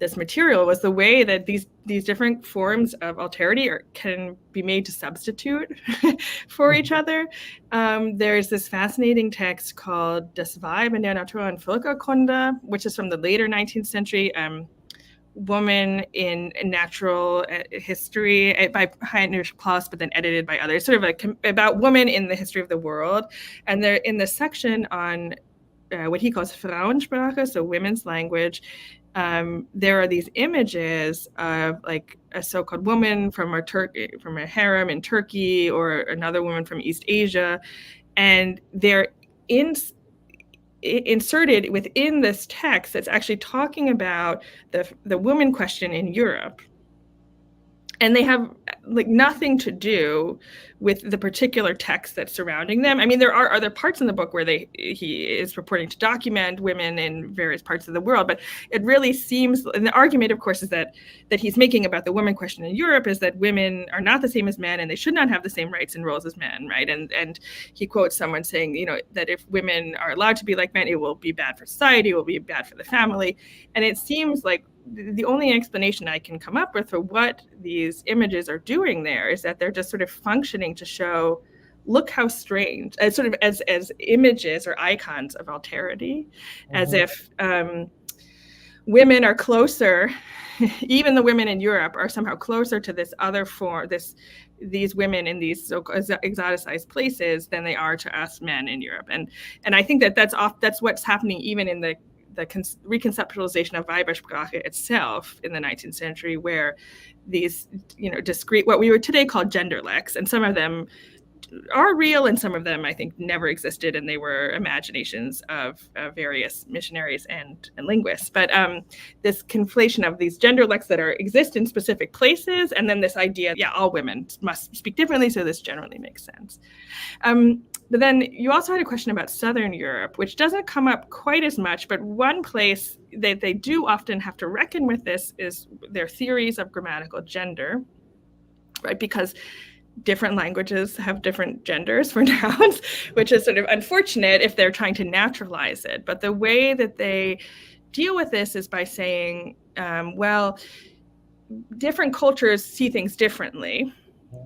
this material was the way that these different forms of alterity can be made to substitute for each other. There's this fascinating text called Das Weib in der Natur- und Völkerkunde, which is from the later 19th century, Woman in Natural History by Heinrich Claus, but then edited by others, sort of about women in the history of the world. And they're in the section on what he calls Frauensprache, so women's language. There are these images of like a so-called woman from a harem in Turkey, or another woman from East Asia, and they're inserted within this text that's actually talking about the woman question in Europe. And they have like nothing to do with the particular text that's surrounding them. I mean, there are other parts in the book where he is purporting to document women in various parts of the world, but it really seems, and the argument, of course, is that he's making about the woman question in Europe is that women are not the same as men and they should not have the same rights and roles as men, right? And he quotes someone saying, you know, that if women are allowed to be like men, it will be bad for society, it will be bad for the family. And it seems like the only explanation I can come up with for what these images are doing there is that they're just sort of functioning to show, look how strange, as sort of as images or icons of alterity, as if women are closer, even the women in Europe are somehow closer to this other form, these women in these so exoticized places than they are to us men in Europe. And I think that's what's happening even in the reconceptualization of Weibersprache itself in the 19th century, where these, you know, discrete, what we would today call gender leks, and some of them are real and some of them I think never existed, and they were imaginations of various missionaries and linguists. But this conflation of these gender leks that exist in specific places, and then this idea, all women must speak differently, so this generally makes sense. But then you also had a question about Southern Europe, which doesn't come up quite as much, but one place that they do often have to reckon with this is their theories of grammatical gender, right? Because different languages have different genders for nouns, which is sort of unfortunate if they're trying to naturalize it. But the way that they deal with this is by saying, well, different cultures see things differently.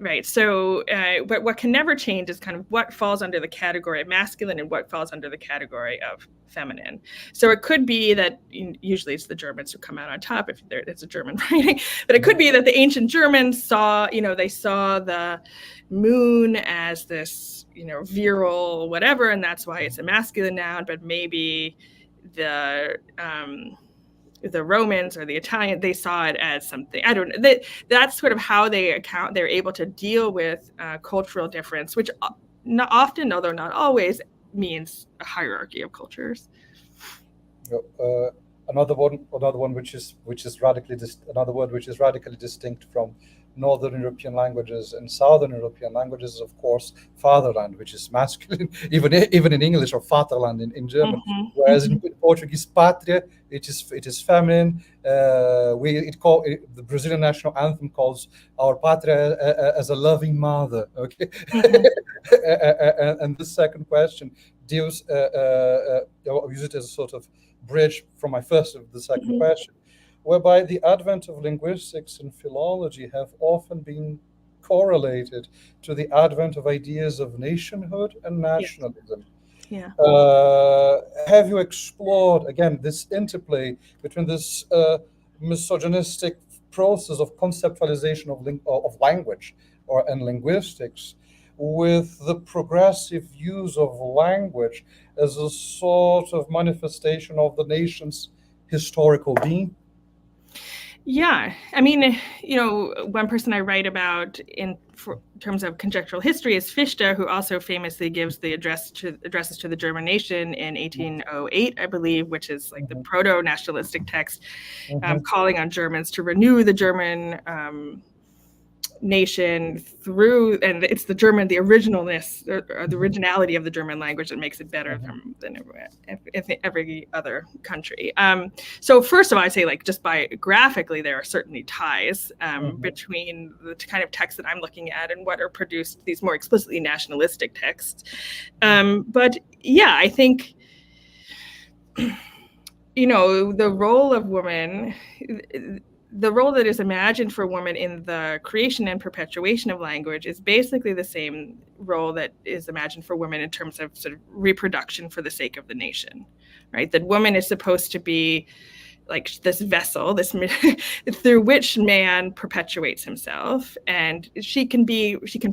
Right. So, but what can never change is kind of what falls under the category of masculine and what falls under the category of feminine. So it could be that usually it's the Germans who come out on top if it's a German writing, but it could be that the ancient Germans saw the moon as this, virile whatever, and that's why it's a masculine noun. But maybe the Romans or the Italian, they saw it as something, I don't know. That's sort of how they're able to deal with cultural difference, which not often, although not always, means a hierarchy of cultures. Another one which is radically distinct from Northern European languages and Southern European languages is, of course, fatherland, which is masculine, even in English, or Vaterland in German. Whereas in Portuguese, pátria, it is feminine. The Brazilian national anthem calls our pátria as a loving mother. Okay, and the second question deals, I'll use it as a sort of bridge from my first to the second question, whereby the advent of linguistics and philology have often been correlated to the advent of ideas of nationhood and nationalism. Yeah. Have you explored, again, this interplay between this misogynistic process of conceptualization of language and linguistics with the progressive use of language as a sort of manifestation of the nation's historical being? Yeah, I mean, one person I write about in terms of conjectural history is Fichte, who also famously gives the addresses to the German nation in 1808, I believe, which is like the proto-nationalistic text, calling on Germans to renew the German nation through, and it's the originalness or the originality of the German language that makes it better than every other country. So first of all, I'd say, like, just biographically, there are certainly ties between the kind of texts that I'm looking at and what are produced, these more explicitly nationalistic texts. But yeah, I think, the role of women, the role that is imagined for women in the creation and perpetuation of language is basically the same role that is imagined for women in terms of sort of reproduction for the sake of the nation, right? That woman is supposed to be like this vessel, through which man perpetuates himself, and she can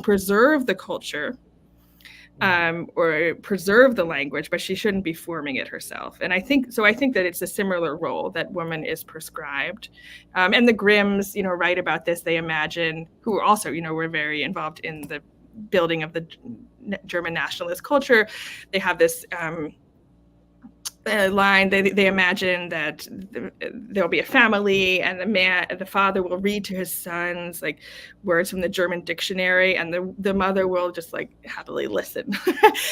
preserve the culture or preserve the language, but she shouldn't be forming it herself. And I think that it's a similar role that woman is prescribed. And the Grimms, write about this. They imagine, who also, were very involved in the building of the German nationalist culture. They have this line. They imagine that there'll be a family, and the father will read to his sons like words from the German dictionary, and the mother will just like happily listen,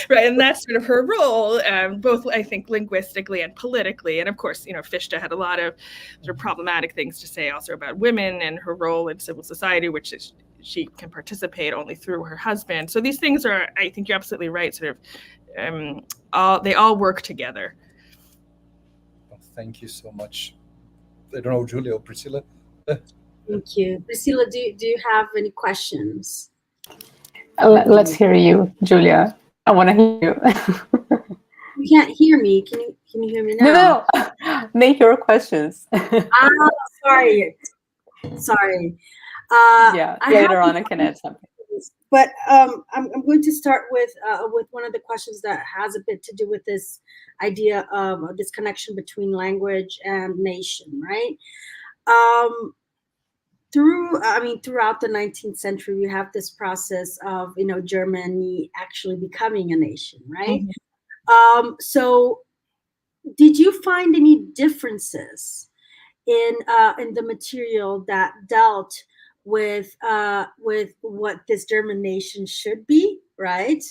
right? And that's sort of her role, both I think linguistically and politically. And of course, Fichte had a lot of sort of problematic things to say also about women and her role in civil society, which is she can participate only through her husband. So these things are, I think you're absolutely right, sort of they all work together. Thank you so much. I don't know, Julia or Priscilla. Thank you. Priscilla, do you have any questions? Let's hear you, Julia. I want to hear you. You can't hear me. Can you hear me now? No. Make your questions. Sorry. Yeah, later on I can add something. But I'm going to start with one of the questions that has a bit to do with this idea of this connection between language and nation, right? Throughout the 19th century, we have this process of Germany actually becoming a nation, right? Mm-hmm. So, did you find any differences in the material that dealt with what this German nation should be, right?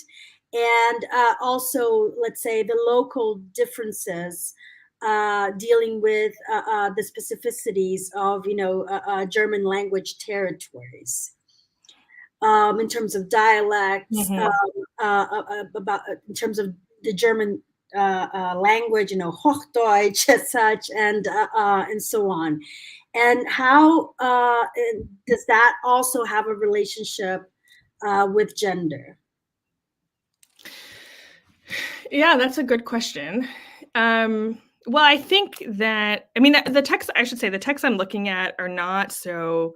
And also, let's say, the local differences dealing with the specificities of German language territories in terms of dialects, mm-hmm. In terms of the German language, Hochdeutsch as such, and so on. And how does that also have a relationship with gender? Yeah, that's a good question. Well, I think that, the texts I'm looking at are not so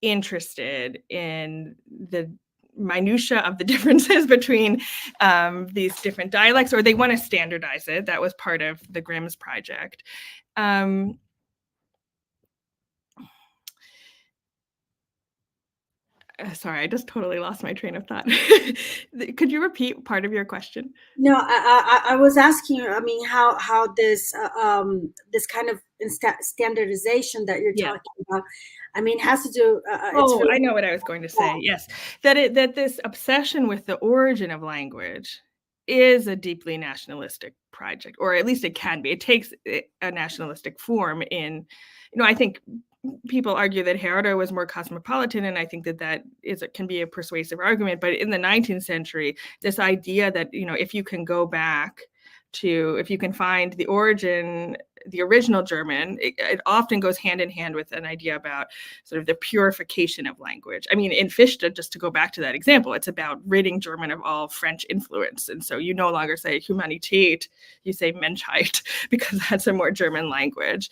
interested in the minutia of the differences between these different dialects, or they want to standardize it. That was part of the Grimm's project. Sorry, I just totally lost my train of thought. Could you repeat part of your question? No, I was asking you, how this this kind of standardization that you're talking about, has to do. I know what I was going to say. Yes, that this obsession with the origin of language is a deeply nationalistic project, or at least it can be. It takes a nationalistic form in, I think people argue that Herder was more cosmopolitan, and I think that can be a persuasive argument. But in the 19th century, this idea that, if you can go back to, if you can find the origin, the original German, it often goes hand in hand with an idea about sort of the purification of language. In Fichte, just to go back to that example, it's about ridding German of all French influence. And so you no longer say Humanität, you say Menschheit, because that's a more German language.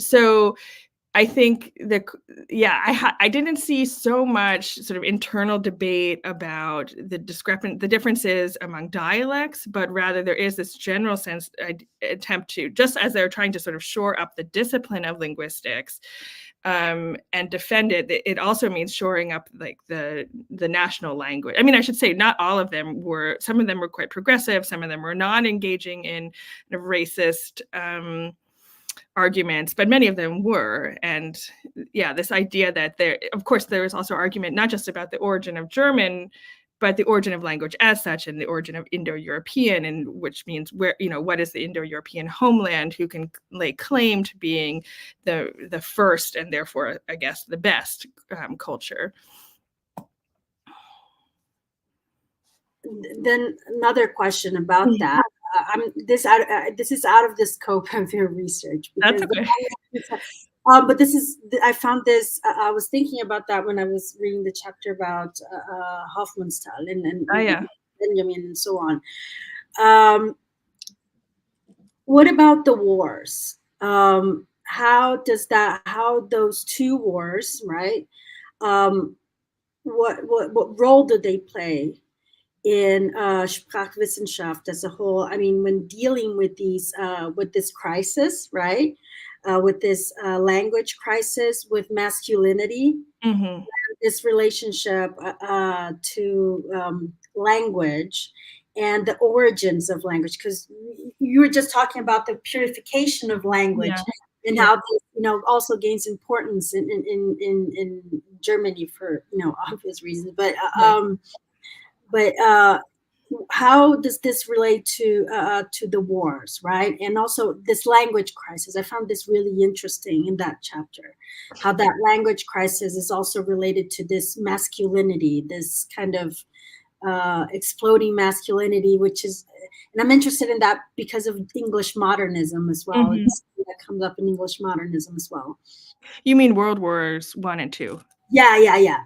So I think that, I didn't see so much sort of internal debate about the differences among dialects, but rather there is this general sense attempt to, just as they're trying to sort of shore up the discipline of linguistics and defend it, it also means shoring up like the national language. I should say not all of them were. Some of them were quite progressive. Some of them were not engaging in racist arguments, but many of them were. And this idea that there is also argument not just about the origin of German, but the origin of language as such, and the origin of Indo-European, and which means where, what is the Indo-European homeland, who can lay claim to being the first and therefore, I guess, the best culture. Then another question about that. This is out of the scope of your research. That's okay. But I found this. I was thinking about that when I was reading the chapter about Hofmannsthal and Benjamin and so on. What about the wars? How those two wars, right? What role do they play in Sprachwissenschaft as a whole? When dealing with this crisis, right? With this language crisis, with masculinity, mm-hmm. this relationship to language and the origins of language, because you were just talking about the purification of language. Yeah. And how this, also gains importance in Germany for obvious reasons. But how does this relate to the wars, right? And also this language crisis. I found this really interesting in that chapter, how that language crisis is also related to this masculinity, this kind of exploding masculinity, which is, and I'm interested in that because of English modernism as well. Mm-hmm. That comes up in English modernism as well. You mean World Wars I and II? Yeah. Yeah,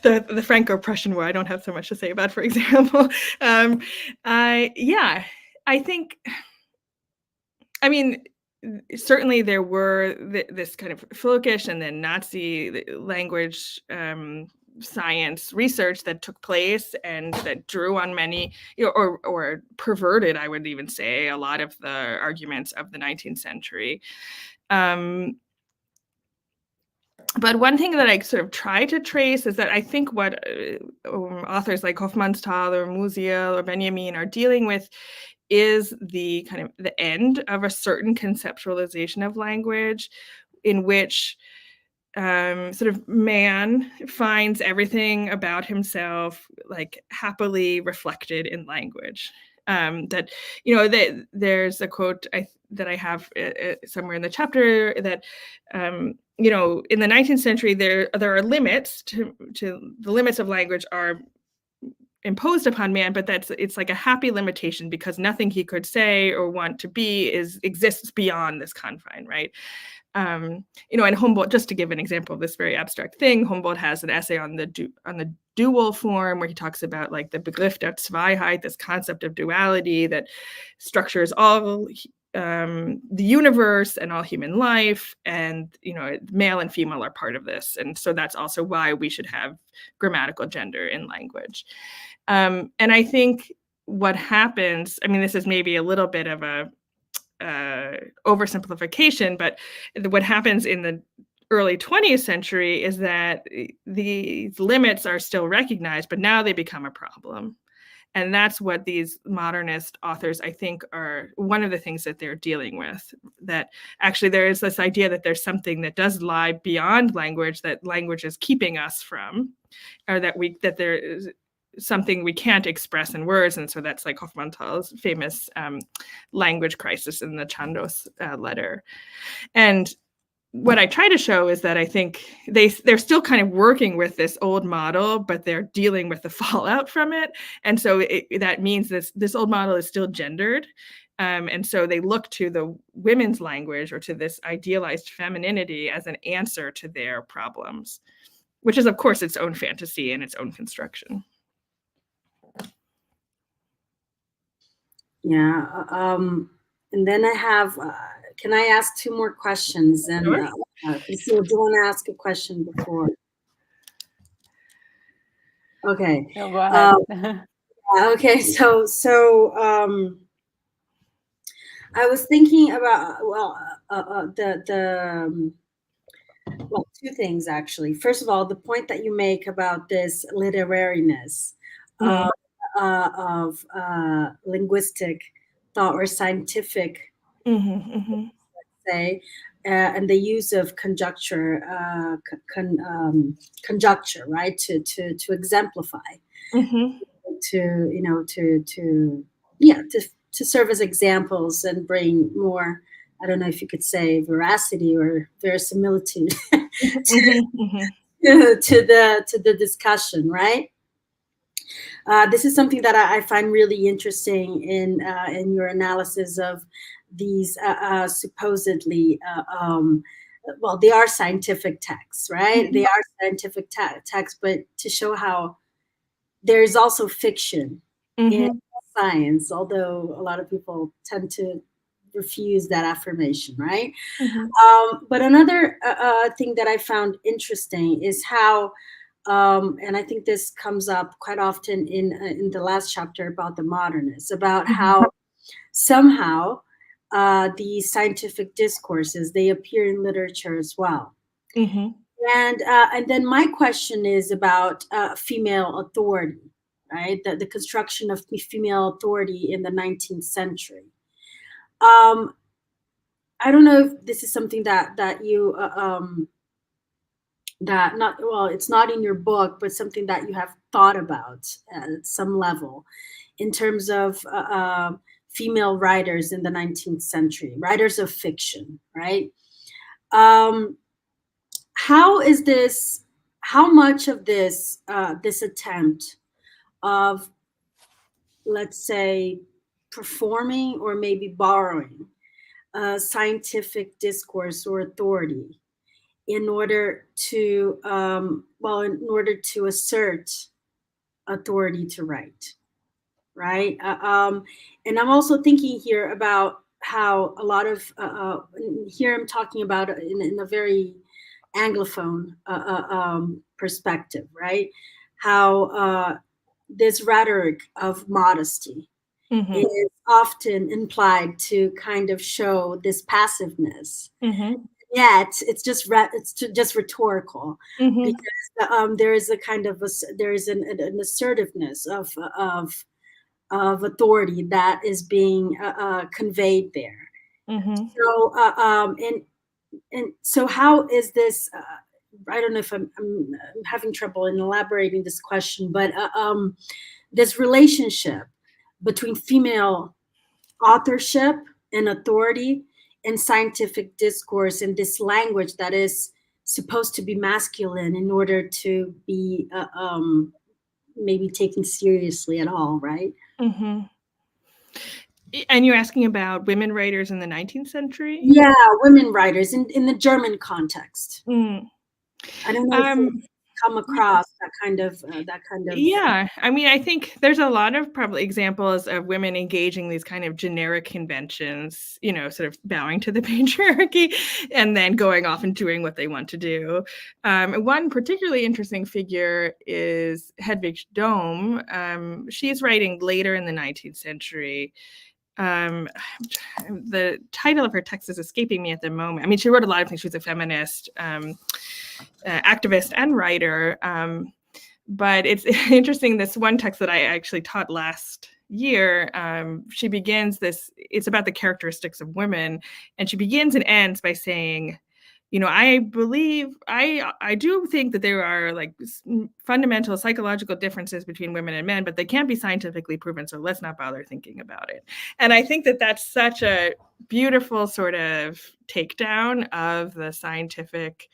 the Franco-Prussian War. I don't have so much to say about, for example. I think. I mean, certainly there were this kind of Völkisch and then Nazi language science research that took place and that drew on many, or perverted, I would even say, a lot of the arguments of the 19th century. But one thing that I sort of try to trace is that I think what authors like Hofmannsthal or Musiel or Benjamin are dealing with is the kind of the end of a certain conceptualization of language, in which sort of man finds everything about himself like happily reflected in language. That there's a quote that I have somewhere in the chapter that in the 19th century there are limits to the limits of language are imposed upon man, but it's like a happy limitation because nothing he could say or want to be exists beyond this confine, right? And Humboldt, just to give an example of this very abstract thing, Humboldt has an essay on the dual form where he talks about like the Begriff der Zweiheit, this concept of duality that structures all the universe and all human life, and male and female are part of this, and so that's also why we should have grammatical gender in language. And I think what happens, I mean, this is maybe a little bit of a oversimplification, but what happens in the early 20th century is that these limits are still recognized, but now they become a problem. And that's what these modernist authors, I think, are one of the things that they're dealing with, that actually there is this idea that there's something that does lie beyond language, that language is keeping us from, or that there is something we can't express in words. And so that's like Hofmannsthal's famous language crisis in the Chandos letter. And what I try to show is that I think they're still kind of working with this old model, but they're dealing with the fallout from it. And so that means this old model is still gendered. And so they look to the women's language or to this idealized femininity as an answer to their problems, which is, of course, its own fantasy and its own construction. Yeah. And then I have, can I ask two more questions? And Sure. So do you want to ask a question before? Okay. No, go ahead. Okay. So I was thinking about, two things actually. First of all, the point that you make about this literariness of linguistic thought or scientific, say, and the use of conjecture, right, to exemplify, to serve as examples and bring more, I don't know if you could say veracity or verisimilitude to the discussion, right? This is something that I find really interesting in your analysis of these supposedly, they are scientific texts, right? They are scientific texts, but to show how there is also fiction in science, although a lot of people tend to refuse that affirmation, right? But another thing that I found interesting is how, and I think this comes up quite often in the last chapter about the modernists, about how somehow these scientific discourses, they appear in literature as well. And then my question is about female authority, right? The construction of female authority in the 19th century. I don't know if this is something that you that not well, it's not in your book, but something that you have thought about at some level, in terms of female writers in the 19th century, writers of fiction, right? How is this? How much of this this attempt of, let's say, performing or maybe borrowing scientific discourse or authority in order to in order to assert authority to write, right? And I'm also thinking here about how a lot of here I'm talking about in a very Anglophone perspective, right? How this rhetoric of modesty is often implied to kind of show this passiveness. Yet it's just rhetorical, because there is a kind of there is an assertiveness of authority that is being conveyed there. So and so how is this? I don't know if I'm having trouble in elaborating this question, but this relationship between female authorship and authority and scientific discourse, and this language that is supposed to be masculine in order to be maybe taken seriously at all, right? And you're asking about women writers in the 19th century? Yeah, women writers in the German context. I don't know if you've come across that kind of Yeah, I mean, I think there's a lot of probably examples of women engaging these kind of generic conventions, you know, sort of bowing to the patriarchy and then going off and doing what they want to do. One particularly interesting figure is Hedwig Dohm. She's writing later in the 19th century. The title of her text is escaping me at the moment. I mean, she wrote a lot of things. She was a feminist, activist and writer. But it's interesting, this one text that I actually taught last year, she begins this, it's about the characteristics of women. And she begins and ends by saying, you know, I do think that there are like fundamental psychological differences between women and men, but they can't be scientifically proven. So let's not bother thinking about it. And I think that that's such a beautiful sort of takedown of the scientific,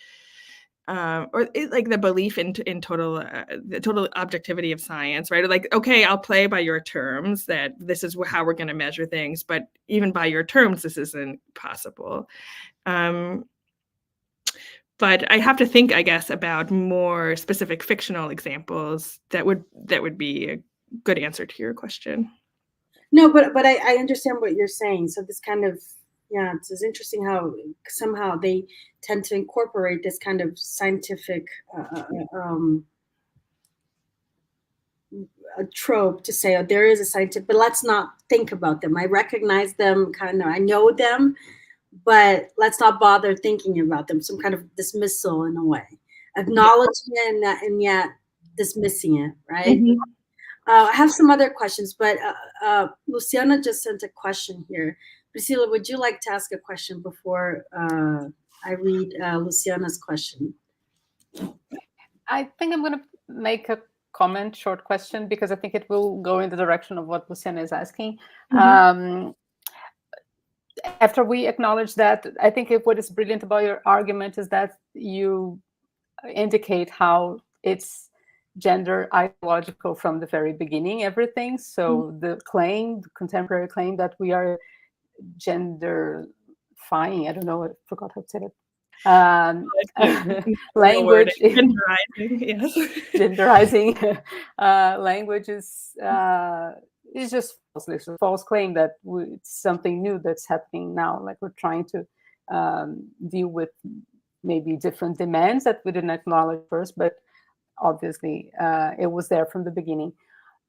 like the belief in total, the total objectivity of science, right? Like, okay, I'll play by your terms that this is how we're going to measure things, but even by your terms, this isn't possible. But I have to think, I guess, about more specific fictional examples that would be a good answer to your question. No, but I understand what you're saying. So this kind of, yeah, it's interesting how somehow they tend to incorporate this kind of scientific a trope to say, oh, there is a scientific, but let's not think about them. I recognize them, kind of, I know them, but let's not bother thinking about them. Some kind of dismissal in a way, acknowledging it and yet dismissing it, right? I have some other questions, but Luciana just sent a question here. Priscilla, would you like to ask a question before I read Luciana's question? I think I'm going to make a comment, short question, because I think it will go in the direction of what Luciana is asking. After we acknowledge that, I think what is brilliant about your argument is that you indicate how it's gender ideological from the very beginning, everything. So the claim, the contemporary claim that we are genderifying, I don't know, I forgot how to say it. Language, genderizing language is just false. A false claim that it's something new that's happening now. Like we're trying to deal with maybe different demands that we didn't acknowledge first, but obviously it was there from the beginning.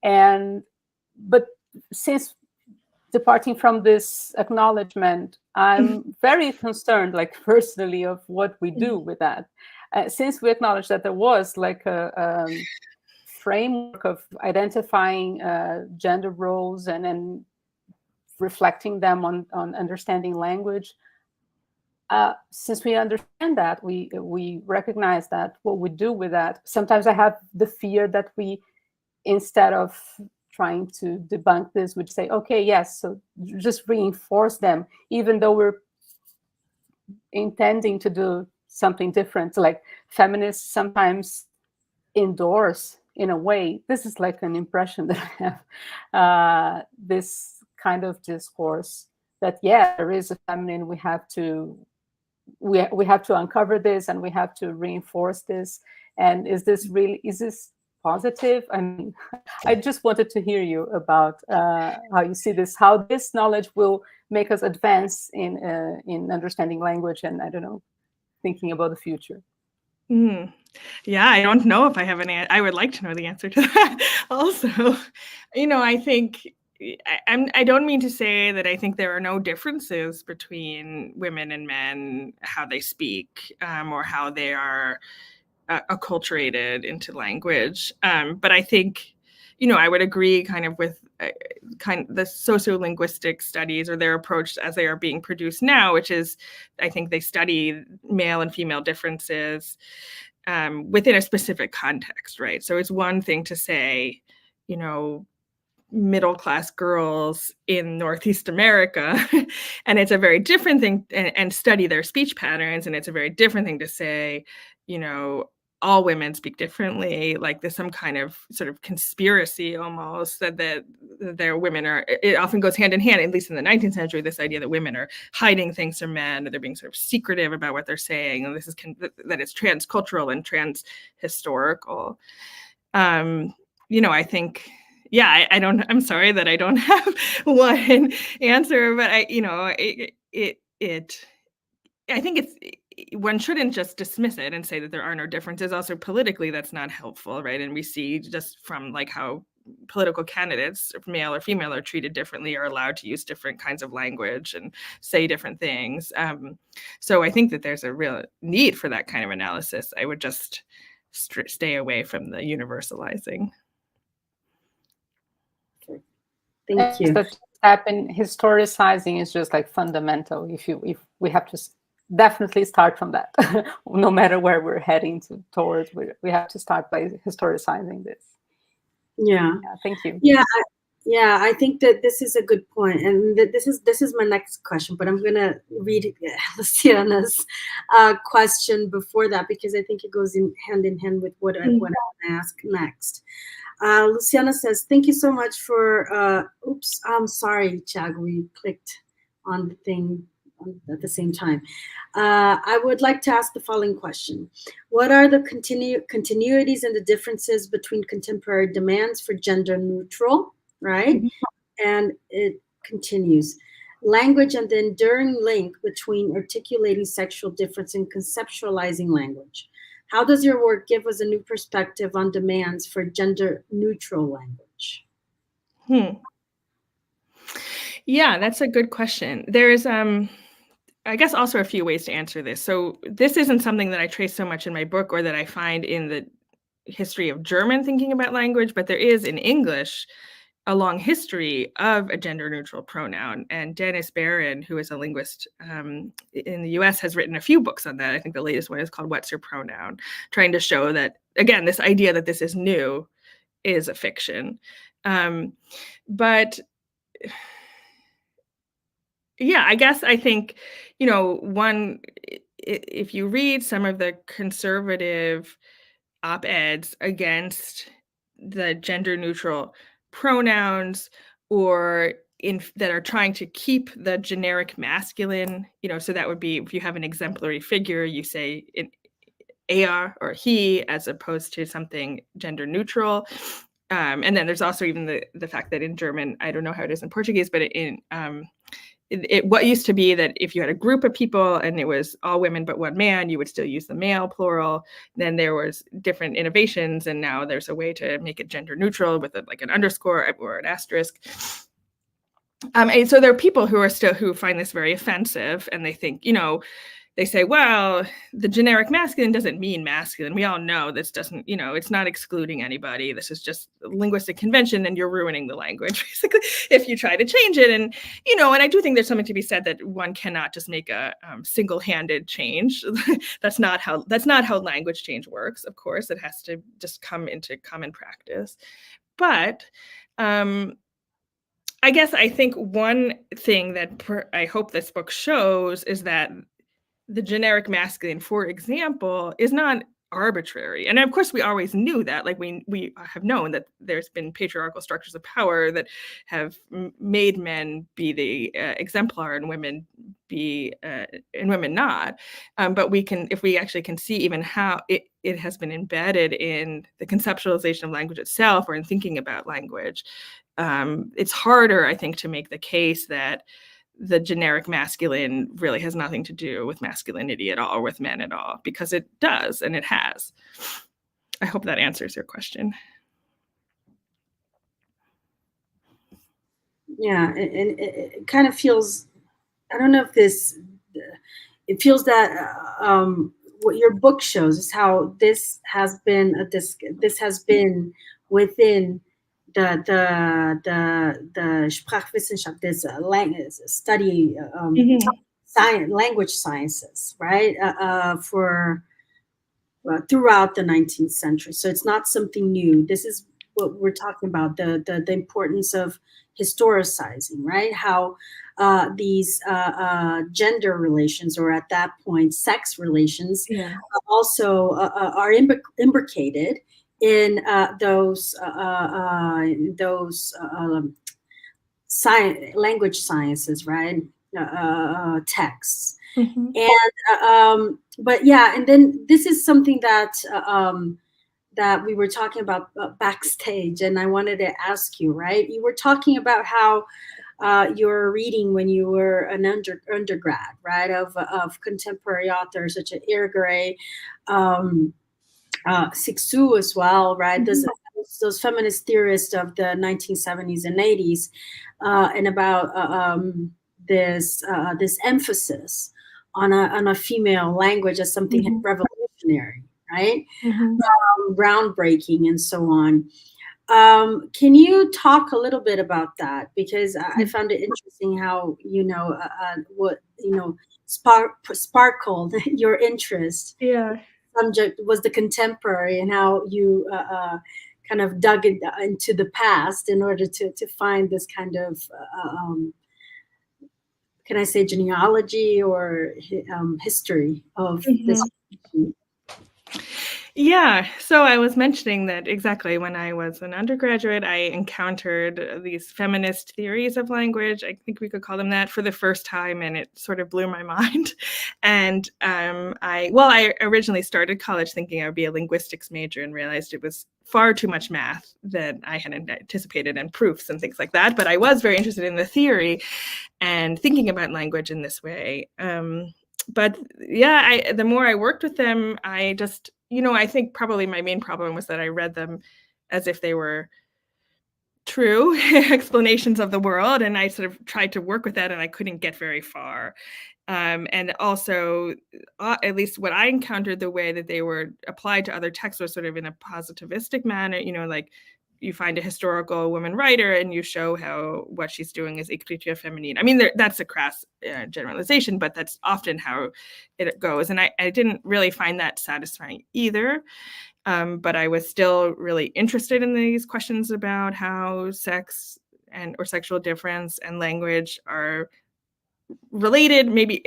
But since departing from this acknowledgement, I'm very concerned, like personally, of what we do with that. since we acknowledge that there was like a framework of identifying gender roles and reflecting them on understanding language, since we understand that, we recognize that what we do with that, sometimes I have the fear that we, instead of trying to debunk this, would say, okay, yes, so just reinforce them, even though we're intending to do something different. Like feminists sometimes endorse, in a way, this is like an impression that I have, this kind of discourse that, yeah, there is a feminine, we have to uncover this, and we have to reinforce this. And is this positive? I mean, I just wanted to hear you about how you see this, how this knowledge will make us advance in understanding language, and I don't know, thinking about the future. Yeah, I don't know if I have any. I would like to know the answer to that. Also, I think I don't mean to say that I think there are no differences between women and men, how they speak, or how they are acculturated into language. But I think, I would agree kind of with the sociolinguistic studies, or their approach as they are being produced now, which is, I think they study male and female differences within a specific context, right? So it's one thing to say, middle-class girls in Northeast America, and it's a very different thing, and study their speech patterns, and it's a very different thing to say, all women speak differently, like there's some kind of sort of conspiracy almost that their women are, it often goes hand in hand, at least in the 19th century, this idea that women are hiding things from men, or they're being sort of secretive about what they're saying, and this is that it's transcultural and transhistorical. I think, yeah, I'm sorry that I don't have one answer, but I think one shouldn't just dismiss it and say that there are no differences. Also, politically, that's not helpful, right? And we see just from like how political candidates, male or female, are treated differently, are allowed to use different kinds of language and say different things. So I think that there's a real need for that kind of analysis. I would just stay away from the universalizing. Thank you. That happen. Historicizing is just like fundamental. If we have to definitely start from that, no matter where we're heading towards, we have to start by historicizing this. Yeah. Thank you. Yeah, I think that this is a good point, and this is my next question. But I'm gonna read Luciana's question before that, because I think it goes hand in hand with what I want to ask next. Luciana says, "Thank you so much for." Oops, I'm sorry, Chag. We clicked on the thing at the same time. I would like to ask the following question. What are the continuities and the differences between contemporary demands for gender neutral, right? And it continues. Language and the enduring link between articulating sexual difference and conceptualizing language. How does your work give us a new perspective on demands for gender neutral language? Yeah, that's a good question. There's I guess also a few ways to answer this. So this isn't something that I trace so much in my book, or that I find in the history of German thinking about language, but there is in English a long history of a gender neutral pronoun. And Dennis Barron, who is a linguist in the US, has written a few books on that. I think the latest one is called What's Your Pronoun?, trying to show that, again, this idea that this is new is a fiction. But yeah, I guess I think, one, if you read some of the conservative op-eds against the gender neutral pronouns, or that are trying to keep the generic masculine, so that would be, if you have an exemplary figure, you say er or he, as opposed to something gender neutral. And then there's also even the fact that in German, I don't know how it is in Portuguese, but what used to be that if you had a group of people and it was all women but one man, you would still use the male plural. Then there was different innovations, and now there's a way to make it gender neutral with like an underscore or an asterisk. And so there are people who find this very offensive, and they think, they say, well, the generic masculine doesn't mean masculine. We all know this doesn't, it's not excluding anybody. This is just linguistic convention, and you're ruining the language, basically, if you try to change it. And, and I do think there's something to be said that one cannot just make a single-handed change. That's not how language change works, of course. It has to just come into common practice. But I think one thing that I hope this book shows is that the generic masculine, for example, is not arbitrary. And of course, we always knew that. Like we have known that there's been patriarchal structures of power that have made men be the exemplar and women be and women not. But if we actually can see even how it has been embedded in the conceptualization of language itself, or in thinking about language, it's harder, I think, to make the case that the generic masculine really has nothing to do with masculinity at all, or with men at all, because it does, and it has. I hope that answers your question. Yeah, and it kind of feels, I don't know if it feels that what your book shows is how this has been within the Sprachwissenschaft, this study, language sciences, right? Throughout the 19th century. So it's not something new. This is what we're talking about, the importance of historicizing, right? How these gender relations, or at that point, sex relations, also are imbricated in those language sciences, right? Texts. And but yeah, and then this is something that that we were talking about backstage, and I wanted to ask you, right? You were talking about how you're reading when you were an undergrad, right? Of contemporary authors such as Irigaray, Sixou as well, right? Those feminist theorists of the 1970s and 80s, and about this emphasis on a female language as something revolutionary, right? Groundbreaking, and so on. Can you talk a little bit about that? Because I found it interesting how what sparkled your interest. Yeah. Subject was the contemporary, and how you kind of dug into the past in order to find this kind of can I say genealogy or history of this. Yeah, so I was mentioning that exactly when I was an undergraduate, I encountered these feminist theories of language. I think we could call them that, for the first time, and it sort of blew my mind. And I originally started college thinking I would be a linguistics major, and realized it was far too much math that I had anticipated, and proofs and things like that. But I was very interested in the theory and thinking about language in this way. But yeah, the more I worked with them, I just, I think probably my main problem was that I read them as if they were true explanations of the world, and I sort of tried to work with that, and I couldn't get very far. And also, at least what I encountered, the way that they were applied to other texts was sort of in a positivistic manner, like you find a historical woman writer and you show how what she's doing is écriture féminine. I mean, that's a crass generalization, but that's often how it goes. And I didn't really find that satisfying either. But I was still really interested in these questions about how sex or sexual difference and language are related, maybe,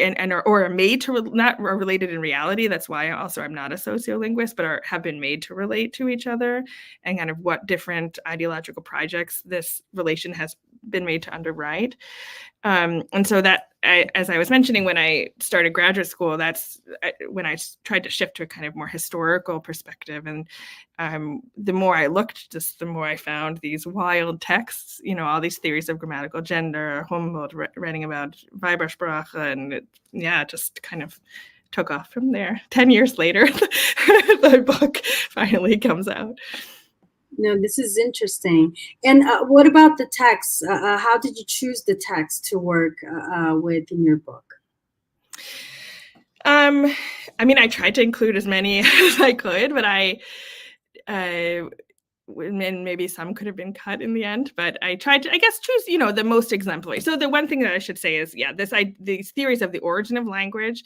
or are made to not are related in reality. That's why also I'm not a sociolinguist, but have been made to relate to each other, and kind of what different ideological projects this relation has been made to underwrite. And so that, as I was mentioning, when I started graduate school, that's when I tried to shift to a kind of more historical perspective. And the more I looked, just the more I found these wild texts, all these theories of grammatical gender, Humboldt writing about Weibersprache, and it just kind of took off from there. 10 years later, the book finally comes out. No, this is interesting. And what about the text? How did you choose the text to work with in your book? I mean, I tried to include as many as I could, but and maybe some could have been cut in the end, but I tried to, I guess, choose, the most exemplary. So the one thing that I should say is, these theories of the origin of language,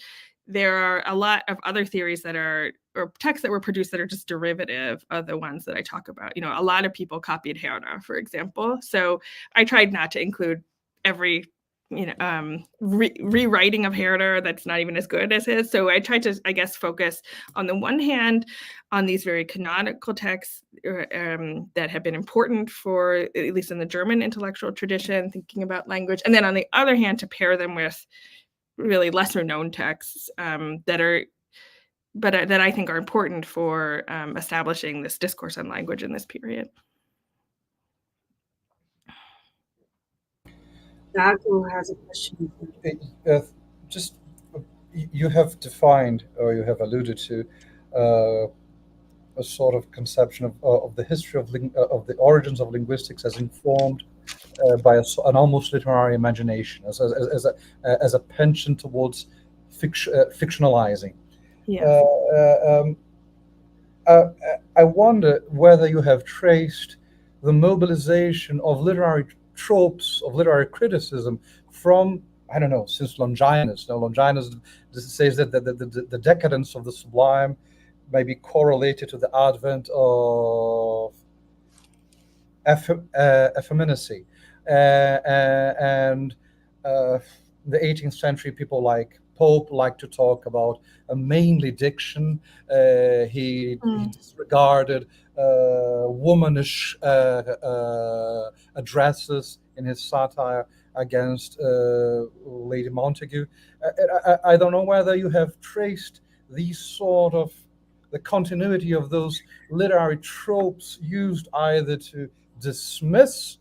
there are a lot of other theories or texts that were produced that are just derivative of the ones that I talk about. A lot of people copied Herder, for example. So I tried not to include every rewriting of Herder that's not even as good as his. So I tried to, I guess, focus on the one hand on these very canonical texts that have been important for, at least in the German intellectual tradition, thinking about language. And then on the other hand, to pair them with really lesser known texts that I think are important for establishing this discourse on language in this period. Dago has a question. Just you have defined, or you have alluded to, a sort of conception of the history of the origins of linguistics as informed by an almost literary imagination, as a penchant towards fictionalizing. Yes. I wonder whether you have traced the mobilization of literary tropes, of literary criticism from, I don't know, since Longinus. Now, Longinus says that the decadence of the sublime may be correlated to the advent of effeminacy. And the 18th century, people like Pope like to talk about mainly diction. He disregarded womanish addresses in his satire against Lady Montagu. I don't know whether you have traced these sort of the continuity of those literary tropes used either to dismiss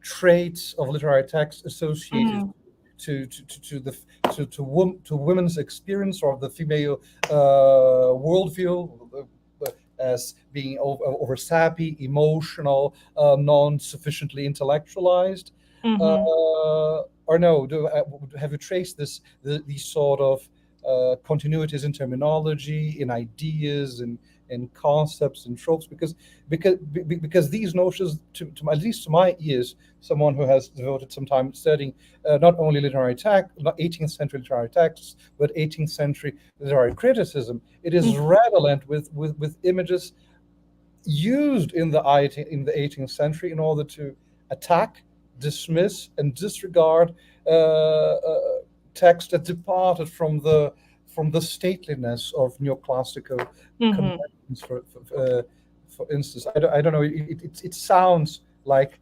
traits of literary text associated to women's experience or the female worldview as being over sappy, emotional, non-sufficiently intellectualized, or no? Have you traced these sort of continuities in terminology, in ideas, in concepts and tropes? Because these notions, to at least to my ears, someone who has devoted some time studying not only literary text, not 18th century literary texts, but 18th century literary criticism, it is redolent with images used in the 18th century in order to attack, dismiss, and disregard text that departed from the stateliness of neoclassical conventions. For instance, I don't know. It sounds like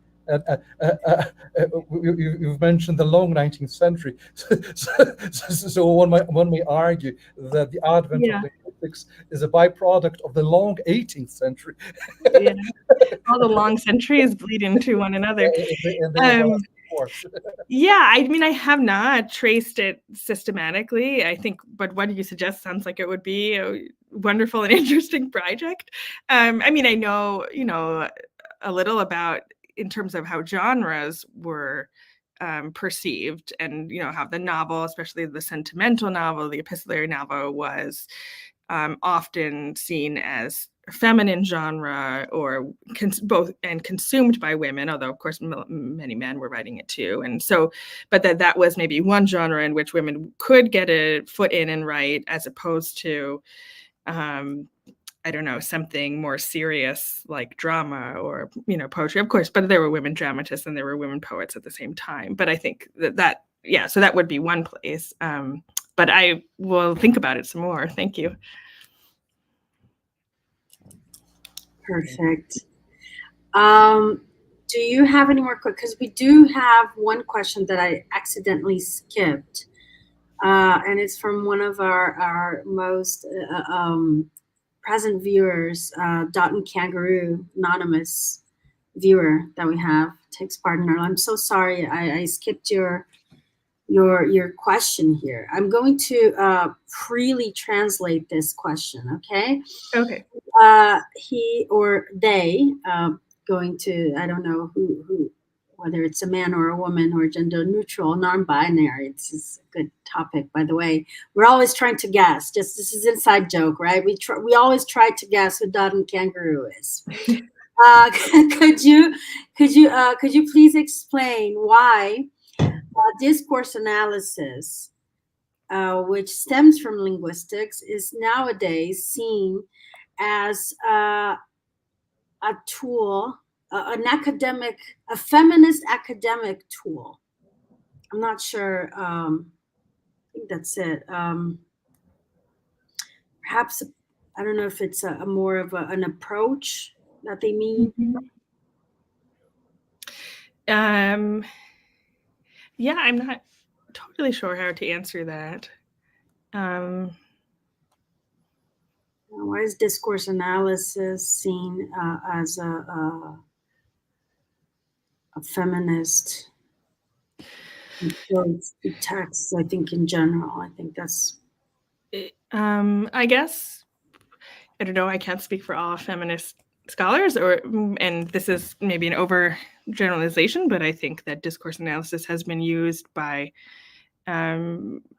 you've mentioned the long 19th century, so one may argue that the advent of linguistics is a byproduct of the long 18th century. Yeah. All the long centuries bleed into one another. Yeah, I mean, I have not traced it systematically, I think, but what you suggest sounds like it would be a wonderful and interesting project. I mean, I know, a little about in terms of how genres were perceived, and, how the novel, especially the sentimental novel, the epistolary novel, was often seen as feminine genre, or both, and consumed by women, although of course many men were writing it too. And so, but that was maybe one genre in which women could get a foot in and write, as opposed to I don't know, something more serious like drama or, poetry, of course, but there were women dramatists and there were women poets at the same time. But I think that so that would be one place. But I will think about it some more. Thank you. Perfect. Do you have any more questions? Because we do have one question that I accidentally skipped, and it's from one of our most present viewers, Dot and Kangaroo, anonymous viewer that we have. Takes part in our. I'm so sorry, I skipped your question here. I'm going to freely translate this question. Okay. Okay. He or they going to, I don't know whether it's a man or a woman or gender neutral, non-binary. This is a good topic, by the way. We're always trying to guess. Just this is inside joke, right? We always try to guess who Dot and Kangaroo is. Could you please explain why discourse analysis, which stems from linguistics, is nowadays seen as a tool, a feminist academic tool? I'm not sure. I think that's it. Perhaps, I don't know if it's a more of an approach that they mean. Yeah, I'm not totally sure how to answer that. Why is discourse analysis seen as a feminist text? I think in general, I think that's. I guess, I don't know, I can't speak for all feminist scholars, and this is maybe an overgeneralization, but I think that discourse analysis has been used by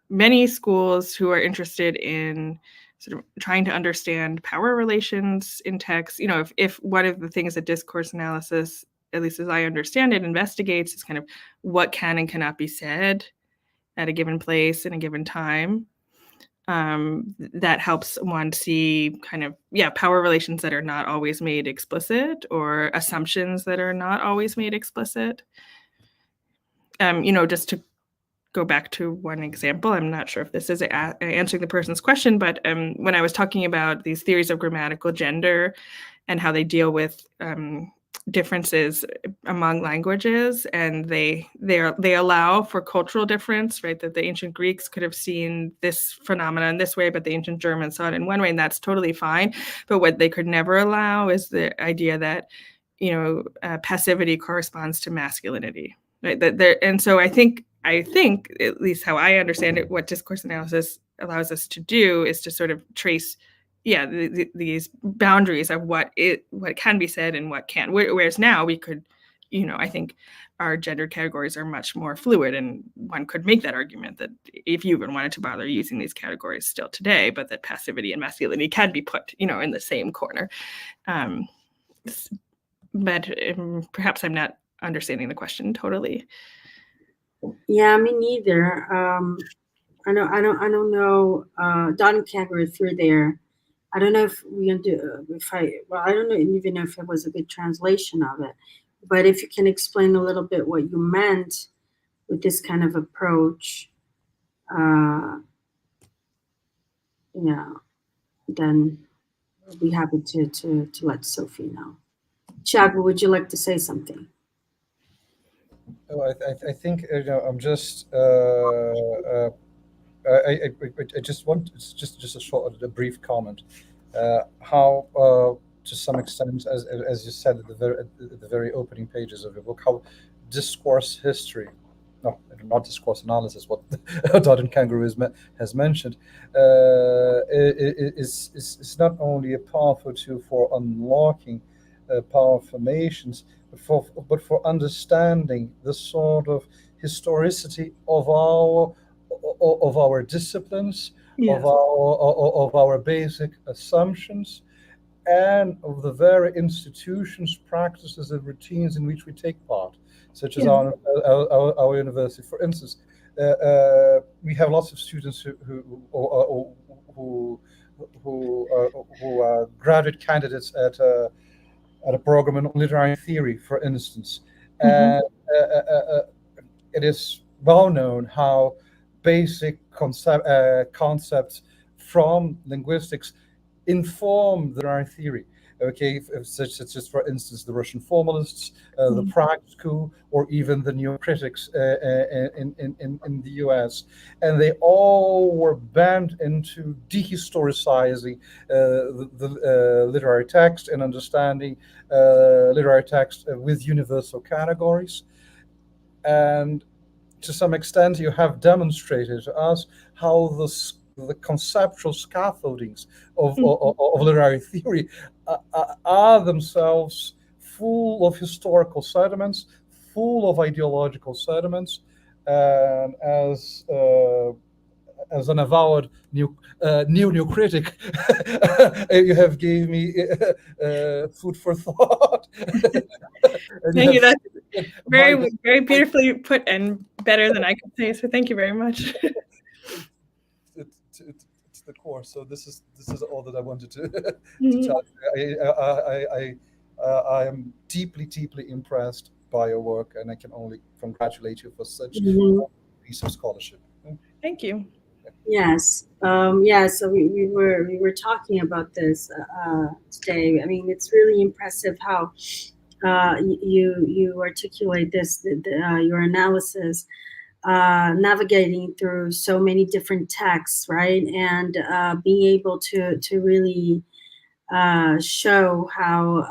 many schools who are interested in sort of trying to understand power relations in text. If one of the things that discourse analysis, at least as I understand it, investigates is kind of what can and cannot be said at a given place in a given time. That helps one see kind of, power relations that are not always made explicit, or assumptions that are not always made explicit. Just to go back to one example, I'm not sure if this is answering the person's question, but when I was talking about these theories of grammatical gender and how they deal with differences among languages, and they allow for cultural difference, right? That the ancient Greeks could have seen this phenomenon this way, but the ancient Germans saw it in one way, and that's totally fine. But what they could never allow is the idea that passivity corresponds to masculinity, right? And so I think, at least how I understand it, what discourse analysis allows us to do is to sort of trace these boundaries of what can be said and what can't. Whereas now we could, I think our gender categories are much more fluid, and one could make that argument that if you even wanted to bother using these categories still today, but that passivity and masculinity can be put, in the same corner. But perhaps I'm not understanding the question totally. Yeah, me neither. I don't know. Dot and Kangaroo through there. I don't know if we do. I don't know even know if it was a good translation of it. But if you can explain a little bit what you meant with this kind of approach, then I'll be happy to let Sophie know. Thiago, would you like to say something? Oh, I think I'm just I just want just a brief comment. How to some extent, as you said at the very opening pages of your book, how discourse history, no, not discourse analysis, what Dot and Kangaroo has mentioned, is not only a powerful tool for unlocking power formations, but for understanding the sort of historicity of our disciplines, Yes. of our basic assumptions, and of the very institutions, practices, and routines in which we take part, such as our university. For instance, we have lots of students who are graduate candidates at a program in literary theory, for instance. And it is well known how basic concepts from linguistics inform literary theory. Okay, such as, for instance, the Russian formalists, the Prague School, or even the neocritics in the US. And they all were bent into dehistoricizing the literary text and understanding literary text with universal categories. And to some extent, you have demonstrated to us how the conceptual scaffoldings of literary theory are themselves full of historical sediments, full of ideological sediments, and as an avowed new critic, you have gave me food for thought. Thank you. That's very, my- very beautifully put and better than I could say. So thank you very much. It's the core. So this is all that I wanted to Mhm. tell you. I am deeply impressed by your work, and I can only congratulate you for such a piece of scholarship. Thank you. Yes. So we were talking about this today. I mean, it's really impressive how you articulate this, your analysis, navigating through so many different texts, right? And being able to really show how,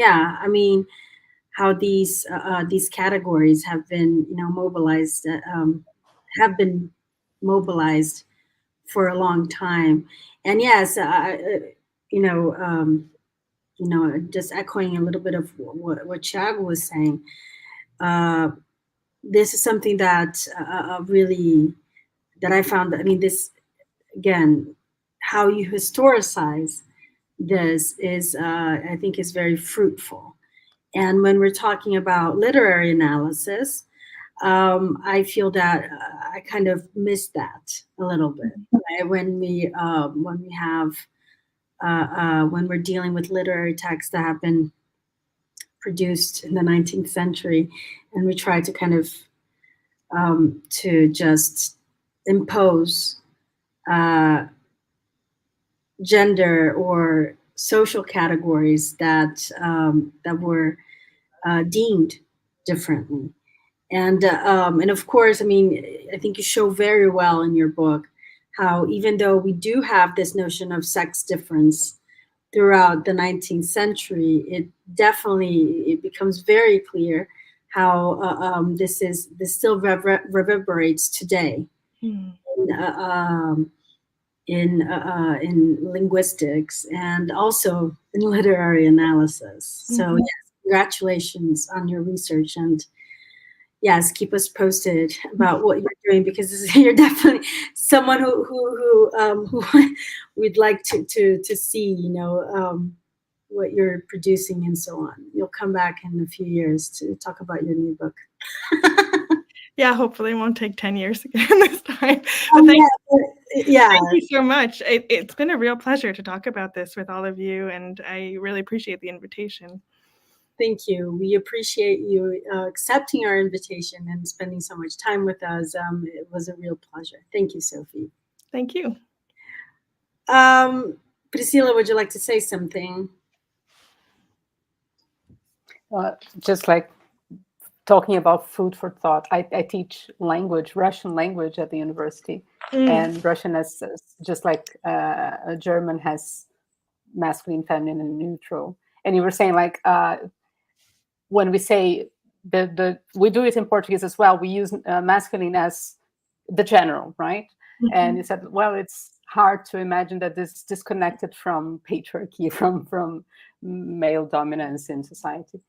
I mean, how these categories have been, mobilized, have been mobilized for a long time. And yes, just echoing a little bit of what Thiago was saying. This is something that really that I found. I mean, this again, how you historicize this is, I think, is very fruitful. And when we're talking about literary analysis, I feel that I kind of missed that a little bit, right? When we have when we're dealing with literary texts that have been produced in the 19th century, and we try to kind of to just impose gender or social categories that that were deemed differently. And of course, I mean, I think you show very well in your book how even though we do have this notion of sex difference throughout the 19th century, it becomes very clear how this still reverberates today Mm. in linguistics and also in literary analysis. So yes, congratulations on your research, and yes, keep us posted about what you're doing, because you're definitely someone who we'd like to see, what you're producing and so on. You'll come back in a few years to talk about your new book. Yeah, hopefully it won't take 10 years again this time. But thank you so much. It's been a real pleasure to talk about this with all of you, and I really appreciate the invitation. Thank you. We appreciate you accepting our invitation and spending so much time with us. It was a real pleasure. Thank you, Sophie. Thank you. Priscilla, would you like to say something? Just like talking about food for thought, I teach Russian language at the university, and Russian is just like a German has masculine, feminine, and neutral. And you were saying like when we say we do it in Portuguese as well, we use masculine as the general, right? And you said, well, it's hard to imagine that this is disconnected from patriarchy, from male dominance in society.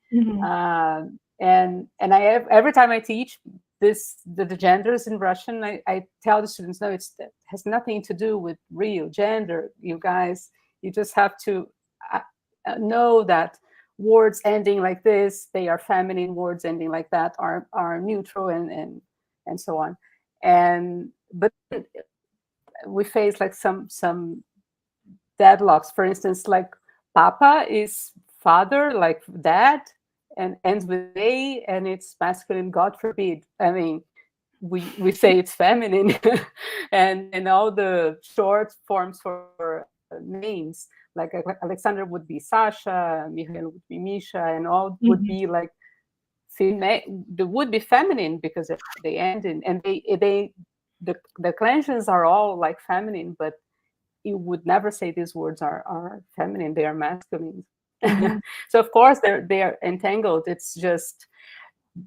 And I have, every time I teach this, the genders in Russian, I tell the students, no, it has nothing to do with real gender. You guys, you just have to know that words ending like this, they are feminine. Words ending like that are neutral, and so on. But we face like some deadlocks. For instance, like papa is father, like dad, and ends with a, and it's masculine. God forbid. I mean, we say it's feminine, and all the short forms for names, like Alexander would be Sasha, Michael would be Misha, and all would be like they would be feminine because they end in, and the declensions are all like feminine, but you would never say these words are feminine, they are masculine. So of course they are entangled. It's just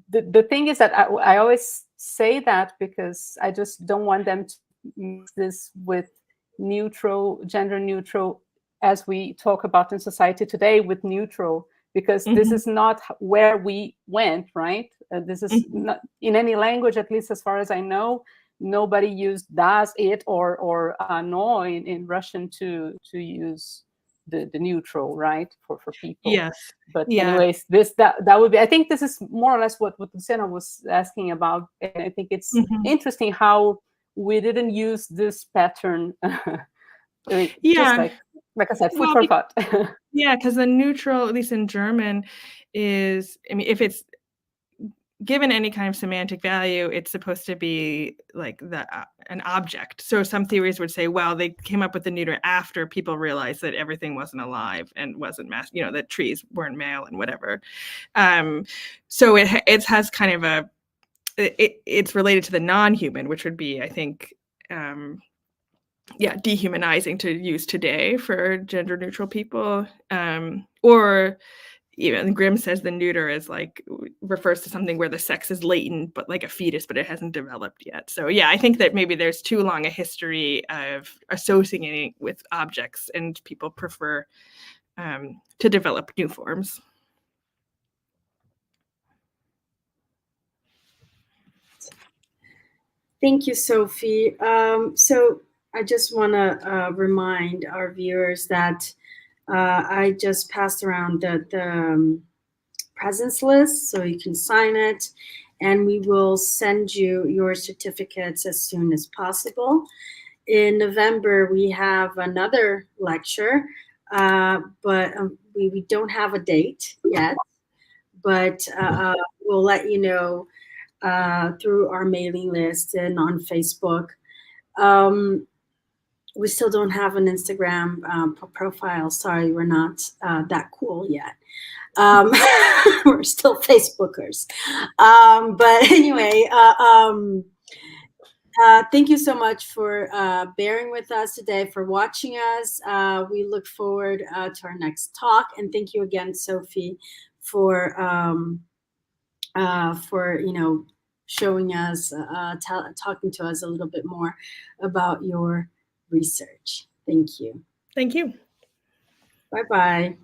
the thing is that I always say that because I just don't want them to mix this with neutral, gender neutral, as we talk about in society today, with neutral because this is not where we went, right? This is not in any language, at least as far as I know. Nobody used das, it, or no in Russian to use the neutral, right, for people. Yes. But Yeah. anyways, that would be. I think this is more or less what Luciana was asking about, and I think it's interesting how we didn't use this pattern. Just like I said, food for thought. Yeah, because the neutral, at least in German, is, I mean, if it's given any kind of semantic value, it's supposed to be like an object. So some theories would say, well, they came up with the neuter after people realized that everything wasn't alive and wasn't that trees weren't male and whatever. So it has kind of it's related to the non-human, which would be, I think, dehumanizing to use today for gender neutral people. Or even Grimm says the neuter is refers to something where the sex is latent, but like a fetus, but it hasn't developed yet. So yeah, I think that maybe there's too long a history of associating with objects, and people prefer to develop new forms. Thank you, Sophie. So I just want to remind our viewers that I just passed around the presence list, so you can sign it, and we will send you your certificates as soon as possible. In November, we have another lecture, but we don't have a date yet, but we'll let you know through our mailing list and on Facebook. We still don't have an Instagram profile. Sorry, we're not that cool yet. We're still Facebookers. But anyway, thank you so much for bearing with us today, for watching us. We look forward to our next talk. And thank you again, Sophie, for showing us, talking to us a little bit more about your research. Thank you. Thank you. Bye-bye.